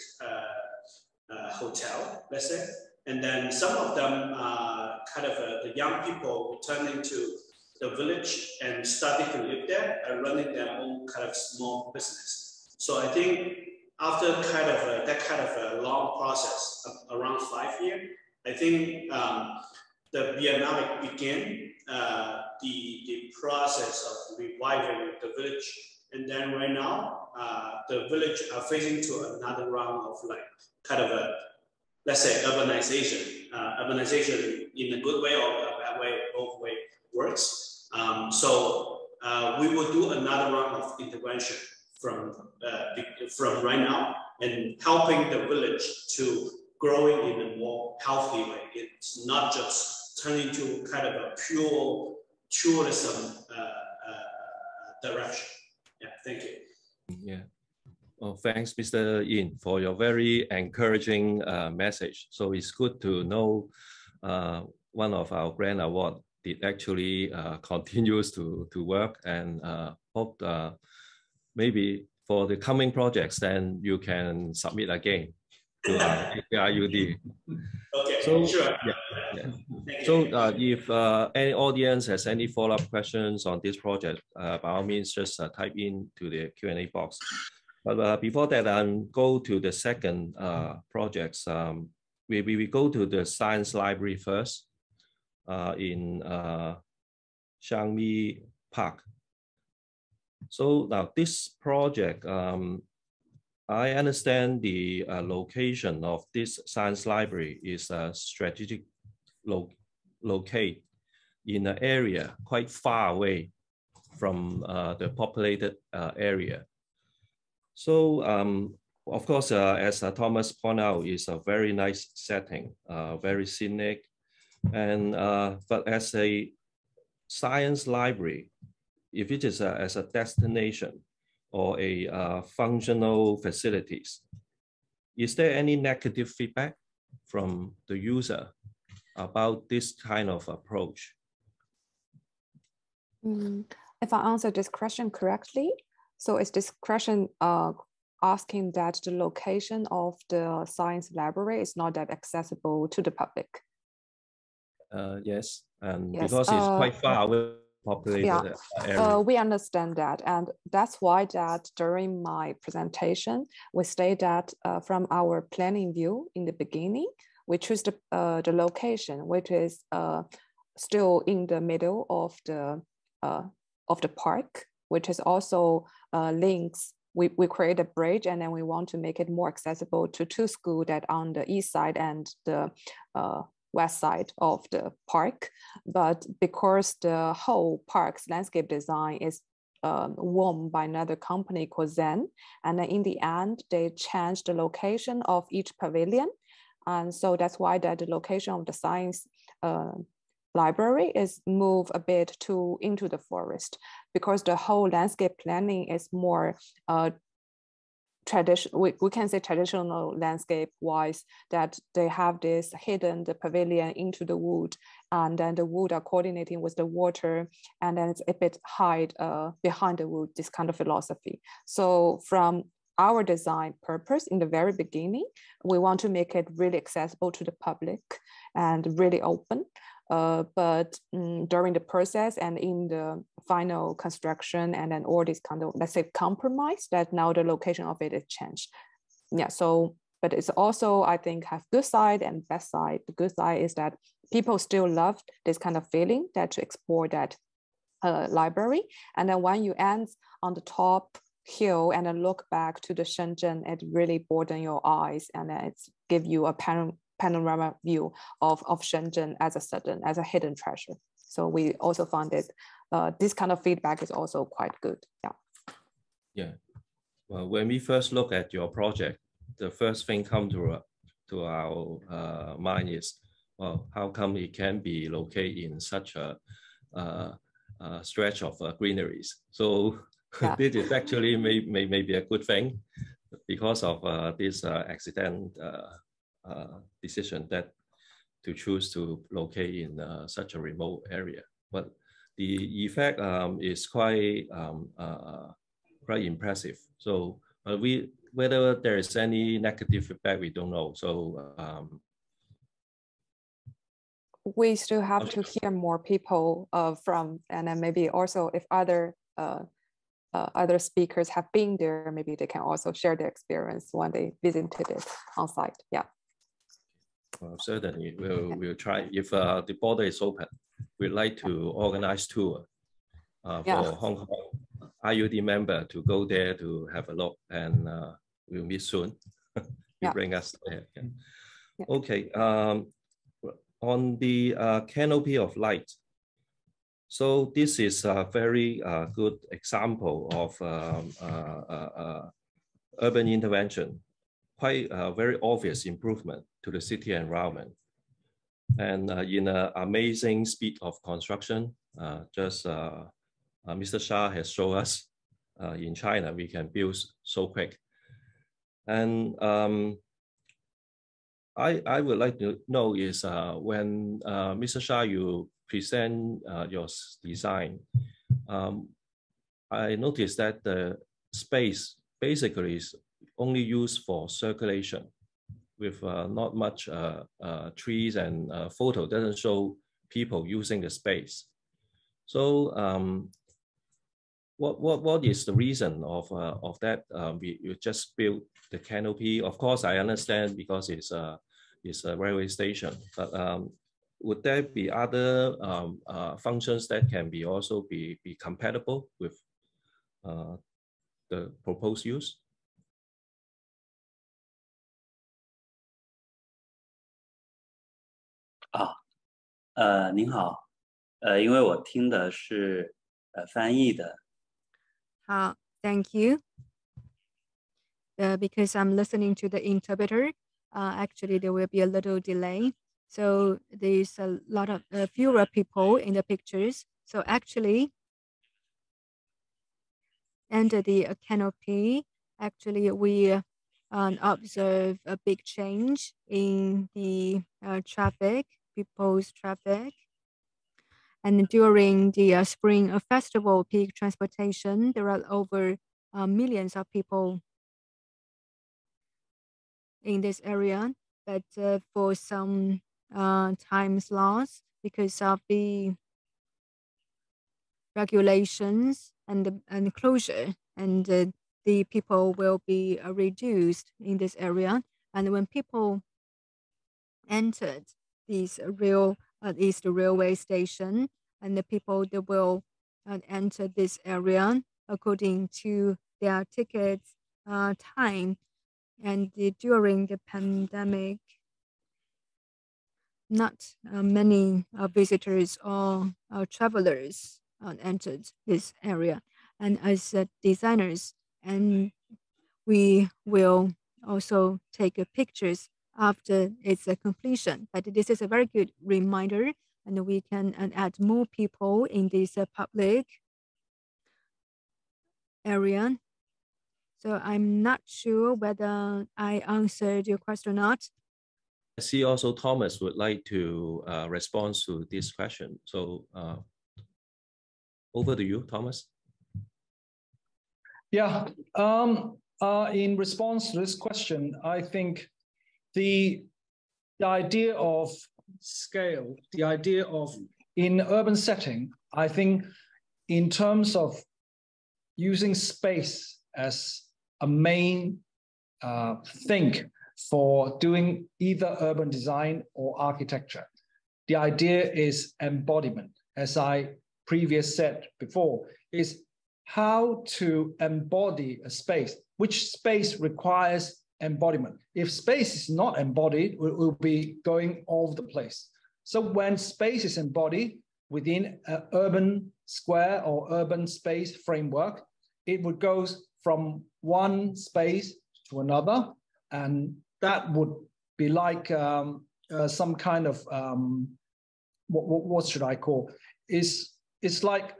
hotel, let's say. And then some of them are kind of the young people returning to the village and starting to live there and running their own kind of small business. So I think after kind of that kind of a long process, around 5 years, I think the Biennale began the process of reviving the village. And then right now, the village are facing to another round of like kind of a, let's say, urbanization. Urbanization in a good way or a bad way, both way works. So we will do another round of intervention from right now and helping the village to growing in a more healthy way. It's not just turning into kind of a pure tourism direction. Yeah, thank you.
Yeah. Well, thanks, Mr. Yin, for your very encouraging message. So it's good to know one of our grant award it actually continues to work, and hope maybe for the coming projects, then you can submit again to AIUD.
Okay,
so,
sure.
Yeah. So if any audience has any follow-up questions on this project, by all means, just type into the Q&A box. But before that, I'll go to the second projects. We go to the science library first in Xiangmi Park. So now this project, I understand the location of this science library is a strategic locate in an area quite far away from the populated area. So of course, as Thomas pointed out, it's a very nice setting, very scenic. And but as a science library, if it is as a destination or a functional facilities, is there any negative feedback from the user about this kind of approach?
If I answer this question correctly, so is this question asking that the location of the science library is not that accessible to the public?
Yes, and yes, because it's quite far away populated area.
We understand that, and that's why that during my presentation we state that from our planning view in the beginning, we choose the location which is still in the middle of the park, which is also links. We create a bridge, and then we want to make it more accessible to two schools that on the east side and the west side of the park. But because the whole park's landscape design is won by another company called Zen, and then in the end they changed the location of each pavilion, and so that's why that the location of the science library is moved a bit into the forest, because the whole landscape planning is more traditional. We can say traditional landscape wise, that they have this hidden the pavilion into the wood, and then the wood are coordinating with the water, and then it's a bit hide behind the wood, this kind of philosophy. So from our design purpose in the very beginning, we want to make it really accessible to the public and really open. But during the process and in the final construction, and then all this kind of, let's say, compromise, that now the location of it is changed. Yeah, so, but it's also, I think, have good side and bad side. The good side is that people still love this kind of feeling, that to explore that library. And then when you end on the top hill and then look back to the Shenzhen, it really broaden your eyes, and then it's give you a panorama view of Shenzhen as a hidden treasure. So we also found it, this kind of feedback is also quite good. Yeah.
Yeah. Well, when we first look at your project, the first thing come to our mind is, well, how come it can be located in such a stretch of greeneries? So yeah. This is actually maybe a good thing because of this accident decision that to choose to locate in such a remote area. But the effect is quite impressive. So whether there is any negative feedback, we don't know. So
we still have to hear more people from, and then maybe also if other speakers have been there, maybe they can also share their experience when they visited it on site. Yeah.
Well, certainly, we'll try. If the border is open, we'd like to organize tour for Hong Kong IUD member to go there to have a look, and we'll meet soon. You bring us there. Yeah. Yeah. Okay. On the canopy of light. So this is a very good example of urban intervention. Quite a very obvious improvement to the city environment, and in an amazing speed of construction, just Mr. Shah has shown us in China, we can build so quick. And I would like to know is when Mr. Shah, you present your design, I noticed that the space basically is only used for circulation with not much trees, and photo doesn't show people using the space. So what is the reason of that? You just built the canopy. Of course, I understand because it's a railway station, but would there be other functions that can be also be compatible with the proposed use?
您好，因为我听的是翻译的。
Thank you. Because I'm listening to the interpreter, actually there will be a little delay. So there's a lot of fewer people in the pictures. So actually, under the canopy, actually we observe a big change in the traffic, people's traffic. And during the Spring Festival peak transportation, there are over millions of people in this area. But for some times lost because of the regulations and closure, and the people will be reduced in this area. And when people entered this railway station, and the people that will enter this area according to their tickets time, and during the pandemic, not many visitors or travelers entered this area. And as designers, and we will also take pictures after its completion. But this is a very good reminder, and we can add more people in this public area. So I'm not sure whether I answered your question or not.
I see also Thomas would like to respond to this question. So over to you, Thomas.
Yeah, in response to this question, I think the idea of scale, the idea of in urban setting, I think in terms of using space as a main thing for doing either urban design or architecture, the idea is embodiment. As I previously said before, is how to embody a space, which space requires embodiment. If space is not embodied, it will be going all over the place. So when space is embodied within an urban square or urban space framework, it would go from one space to another, and that would be like some kind of what should I call? It's like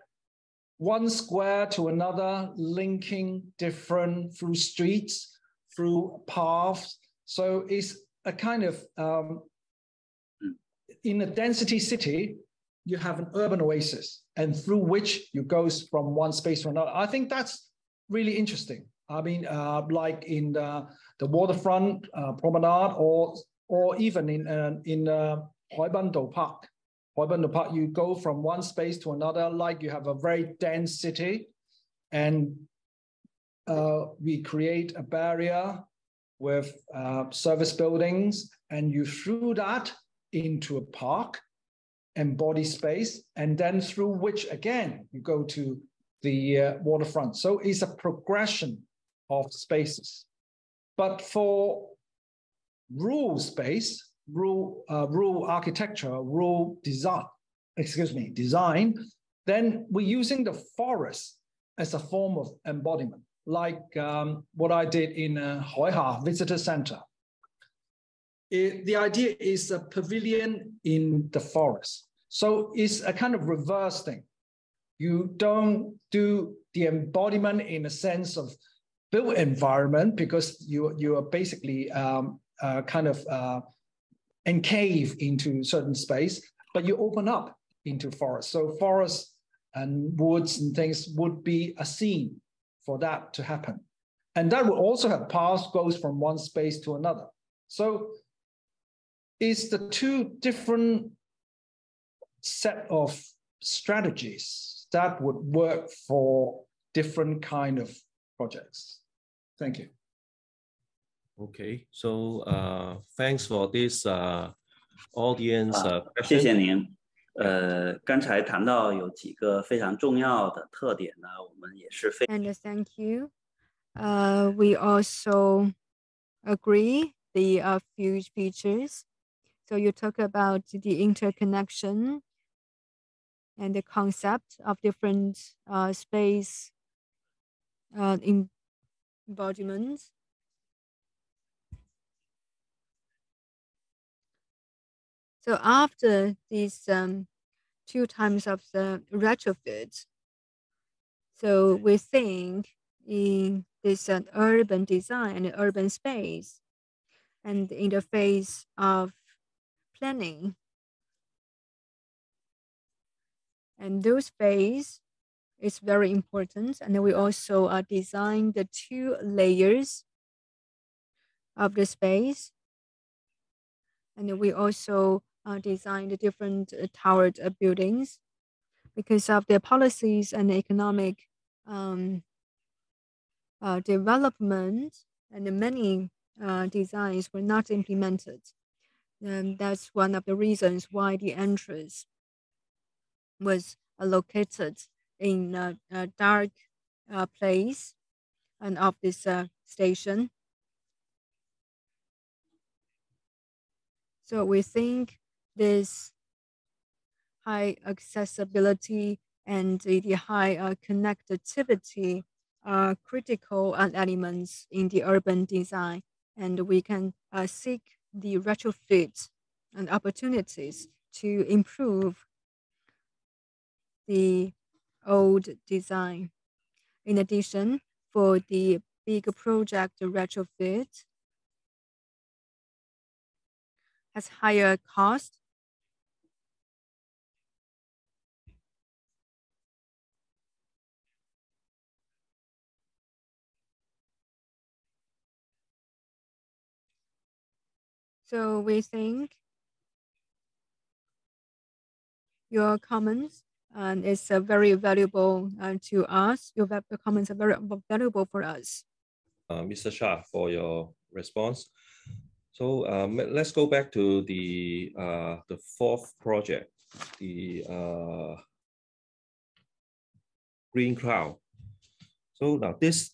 one square to another, linking different through streets, through paths. So it's a kind of in a density city, you have an urban oasis, and through which you go from one space to another. I think that's really interesting. I mean, like in the waterfront promenade, or even in Huaibando Park. Huaibando Park, you go from one space to another, like you have a very dense city, and we create a barrier with service buildings, and you threw that into a park, embody space, and then through which again you go to the waterfront. So it's a progression of spaces. But for rural space, rural architecture, rural design, then we're using the forest as a form of embodiment, like what I did in Hoiha Visitor Center. The idea is a pavilion in the forest. So it's a kind of reverse thing. You don't do the embodiment in a sense of built environment because you are basically kind of encave into certain space, but you open up into forest. So forests and woods and things would be a scene for that to happen. And that would also have paths goes from one space to another. So it's the two different set of strategies that would work for different kind of projects. Thank you.
Okay, so thanks for this audience question.
谢谢您。刚才谈到有几个非常重要的特点呢，我们也是非。
And thank you. We also agree the few features. So you talk about the interconnection and the concept of different space embodiments. So after these 2 times of the retrofit, so we think in this urban design and urban space, and in the phase of planning, and those phase is very important. And we also design the 2 layers of the space, and we also design the different towered buildings because of their policies and economic development, and many designs were not implemented. And that's one of the reasons why the entrance was located in a dark place and of this station. So we think this high accessibility and the high connectivity are critical elements in the urban design, and we can seek the retrofit and opportunities to improve the old design. In addition, for the big project retrofit has higher cost. So we think your comments is very valuable to us. Your comments are very valuable for us.
Mr. Shah, for your response. So let's go back to the 4th project, the Green Cloud. So now this.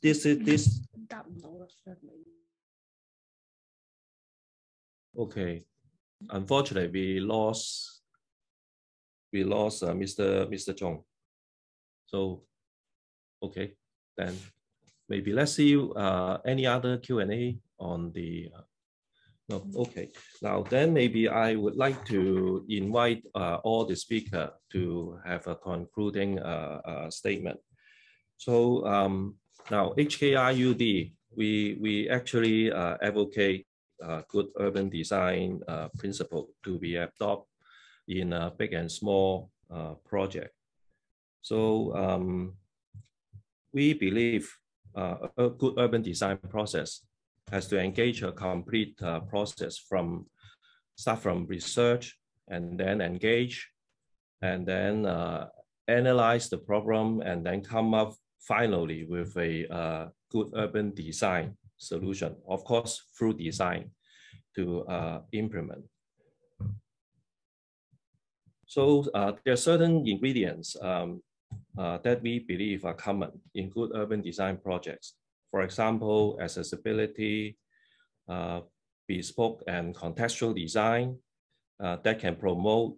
Okay, unfortunately, we lost Mr. Zhong. So, okay, then maybe let's see any other Q&A on the. No, okay. Now then, maybe I would like to invite all the speakers to have a concluding statement. So now HKIUD, we actually advocate good urban design principle to be adopted in a big and small project. So we believe a good urban design process has to engage a complete process start from research and then engage and then analyze the problem and then come up finally with a good urban design solution, of course, through design to implement. So there are certain ingredients that we believe are common in good urban design projects. For example, accessibility, bespoke and contextual design that can promote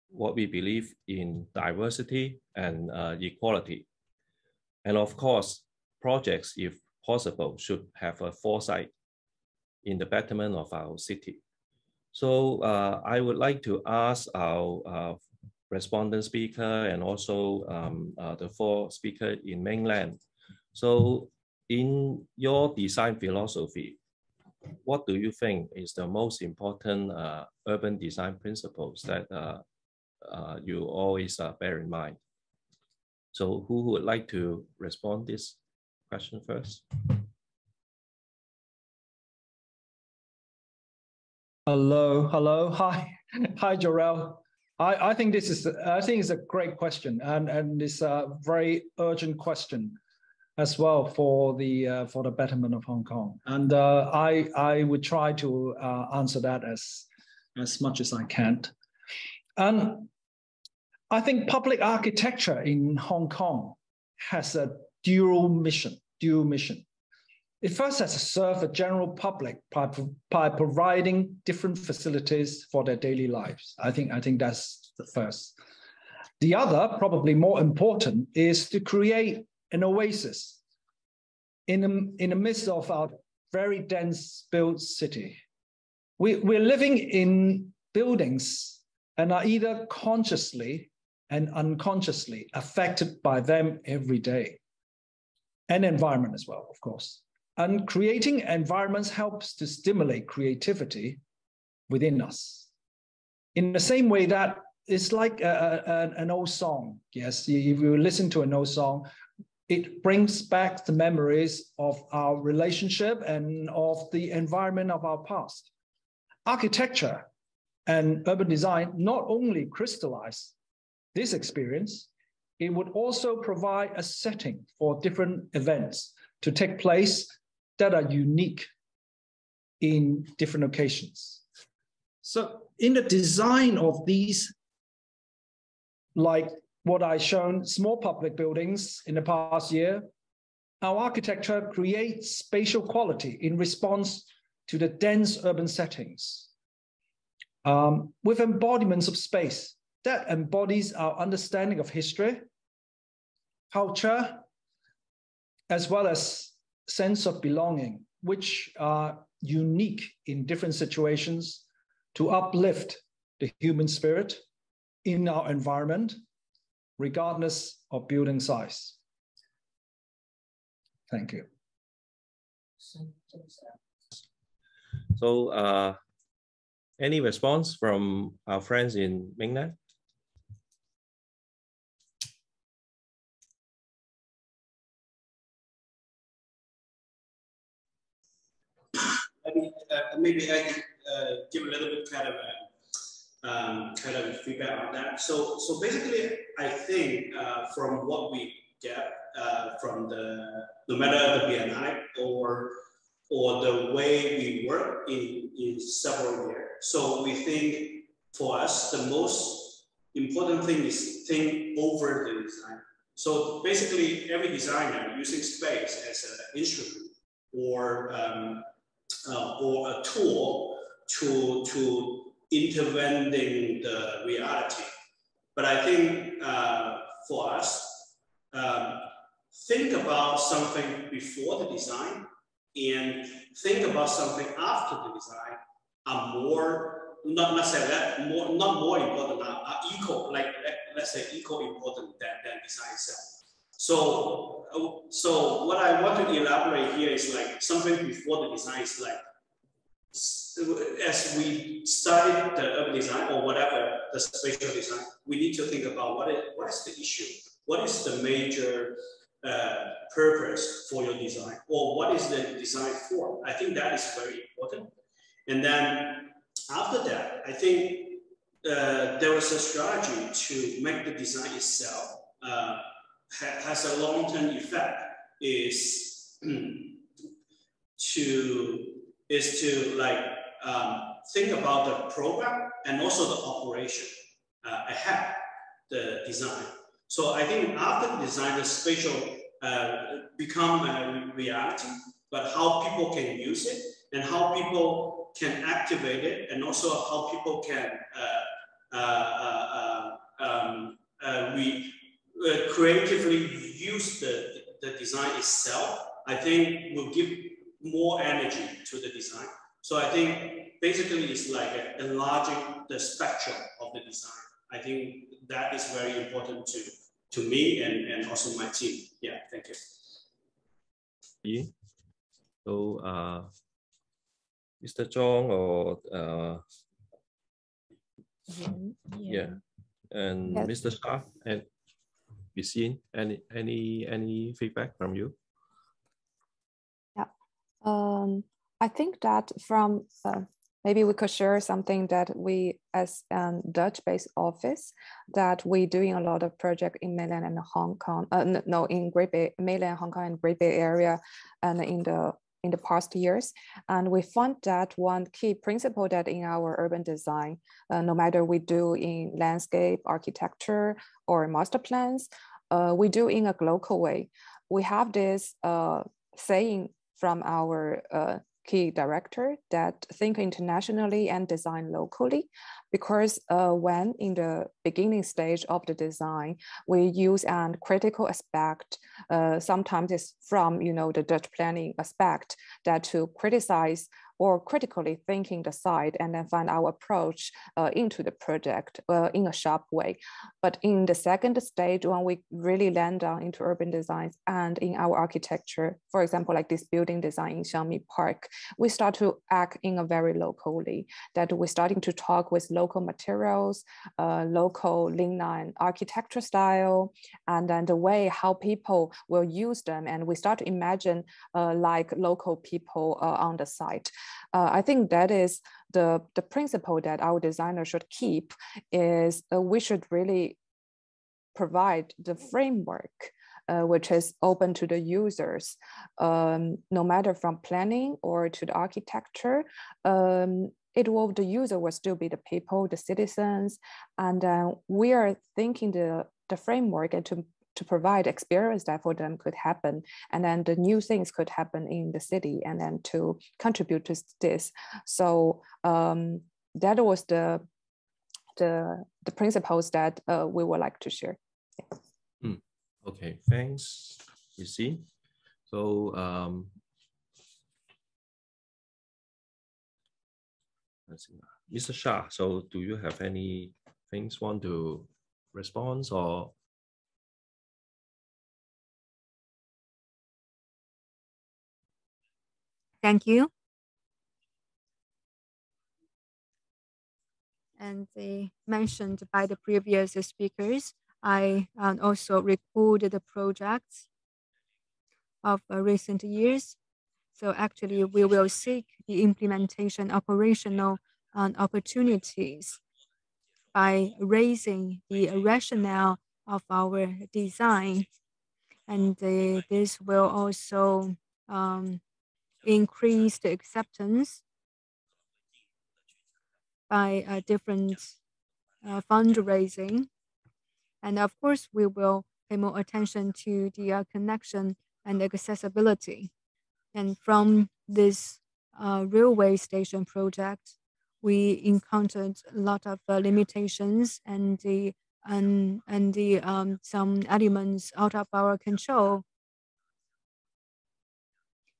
what we believe in diversity and equality. And of course, projects, if possible, should have a foresight in the betterment of our city. So I would like to ask our respondent speaker and also the 4 speakers in mainland. So in your design philosophy, what do you think is the most important urban design principles that you always bear in mind? So who would like to respond this question first?
Hello, hi, hi, Jorel. I think this is it's a great question, and it's a very urgent question as well for the betterment of Hong Kong. And I would try to answer that as much as I can. And I think public architecture in Hong Kong has a dual mission. It first has to serve the general public by providing different facilities for their daily lives. I think that's the first. The other, probably more important, is to create an oasis in the midst of our very dense built city. We're living in buildings and are either consciously and unconsciously affected by them every day, and environment as well, of course. And creating environments helps to stimulate creativity within us. In the same way that it's like an old song. Yes, if you listen to an old song, it brings back the memories of our relationship and of the environment of our past. Architecture and urban design not only crystallize this experience, it would also provide a setting for different events to take place that are unique in different occasions. So in the design of these, like what I've shown, small public buildings in the past year, our architecture creates spatial quality in response to the dense urban settings, with embodiments of space that embodies our understanding of history, culture, as well as sense of belonging, which are unique in different situations to uplift the human spirit in our environment, regardless of building size. Thank you.
So any response from our friends in mainland?
Maybe I can give a little bit kind of feedback on that. So basically, I think from what we get from no matter the Biennale or the way we work in several years. So we think for us the most important thing is think over the design. So basically, every designer using space as an instrument or a tool to intervening the reality. But I think for us, think about something before the design and think about something after the design are more, not more important, are equal, like let's say equal important than design itself. So what I want to elaborate here is like something before the design is like, as we study the urban design or whatever the spatial design, we need to think about what is the issue, what is the major purpose for your design, or what is the design for? I think that is very important. And then after that, I think there was a strategy to make the design itself has a long-term effect is to like think about the program and also the operation ahead the design. So I think after the design, the spatial become a reality, but how people can use it and how people can activate it, and also how people can creatively use the design itself, I think will give more energy to the design. So I think basically it's like enlarging the spectrum of the design. I think that is very important to me and also my team. Yeah, thank you.
So, Mr. Zhong or yeah, and yes. Mr. Shah and Yujun, any feedback from you?
Yeah, I think that from maybe we could share something that we, as a Dutch-based office, that we're doing a lot of project in mainland and Hong Kong. No, in Great Bay, mainland Hong Kong and Great Bay Area, and in the past years. And we found that one key principle that in our urban design, no matter we do in landscape, architecture, or master plans, we do in a local way. We have this saying from our key director that think internationally and design locally, because when in the beginning stage of the design, we use an critical aspect, sometimes it's from, the Dutch planning aspect, that to criticize or critically thinking the site and then find our approach into the project in a sharp way. But in the second stage, when we really land down into urban designs and in our architecture, for example, like this building design in Xiangmi Park, we start to act in a very locally, that we're starting to talk with local materials, local Lingnan architecture style, and then the way how people will use them. And we start to imagine like local people on the site. I think that is the principle that our designer should keep, is we should really provide the framework which is open to the users, no matter from planning or to the architecture. The user will still be the people, the citizens, and we are thinking the framework and to provide experience that for them could happen, and then the new things could happen in the city, and then to contribute to this. So that was the principles that we would like to share.
Okay, thanks, Yujun. So let's see. Mr. Shah, so do you have any things want to respond or?
Thank you. And mentioned by the previous speakers, I also recorded the projects of recent years. So actually, we will seek the implementation operational opportunities by raising the rationale of our design. And this will also increase the acceptance by different fundraising. And of course, we will pay more attention to the connection and accessibility. And from this railway station project, we encountered a lot of limitations and some elements out of our control.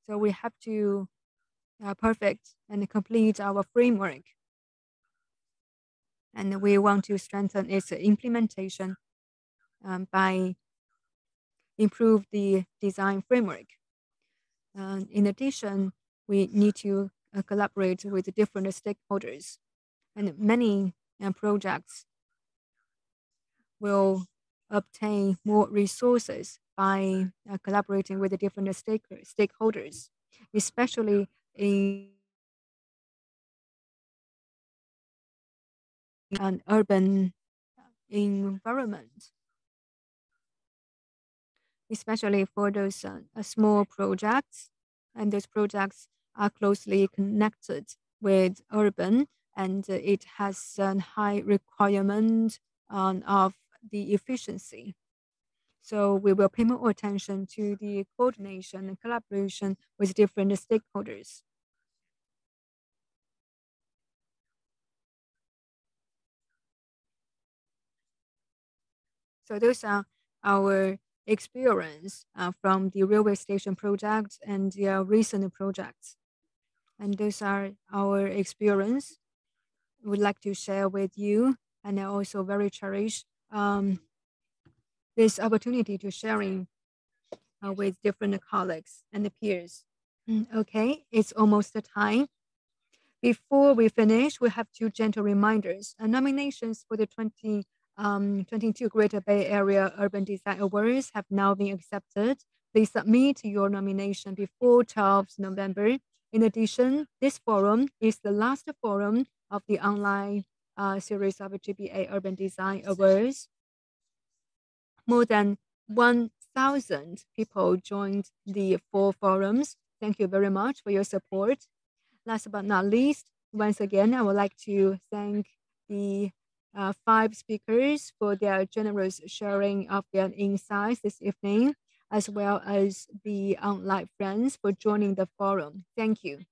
So we have to perfect and complete our framework. And we want to strengthen its implementation by improve the design framework. In addition, we need to collaborate with different stakeholders, and many projects will obtain more resources by collaborating with the different stakeholders, especially in an urban environment, especially for those small projects, and those projects are closely connected with urban, and it has a high requirement of the efficiency. So we will pay more attention to the coordination and collaboration with different stakeholders. So those are our experience from the railway station project and the recent projects. And those are our experience we would like to share with you. and I also very cherish this opportunity to sharing with different colleagues and peers. Okay, it's almost the time. Before we finish, we have two gentle reminders. Nominations for the 2022 Greater Bay Area Urban Design Awards have now been accepted. Please submit your nomination before 12th November. In addition, this forum is the last forum of the online series of GBA Urban Design Awards. More than 1,000 people joined the 4 forums. Thank you very much for your support. Last but not least, once again, I would like to thank the 5 speakers for their generous sharing of their insights this evening, as well as the online friends for joining the forum. Thank you.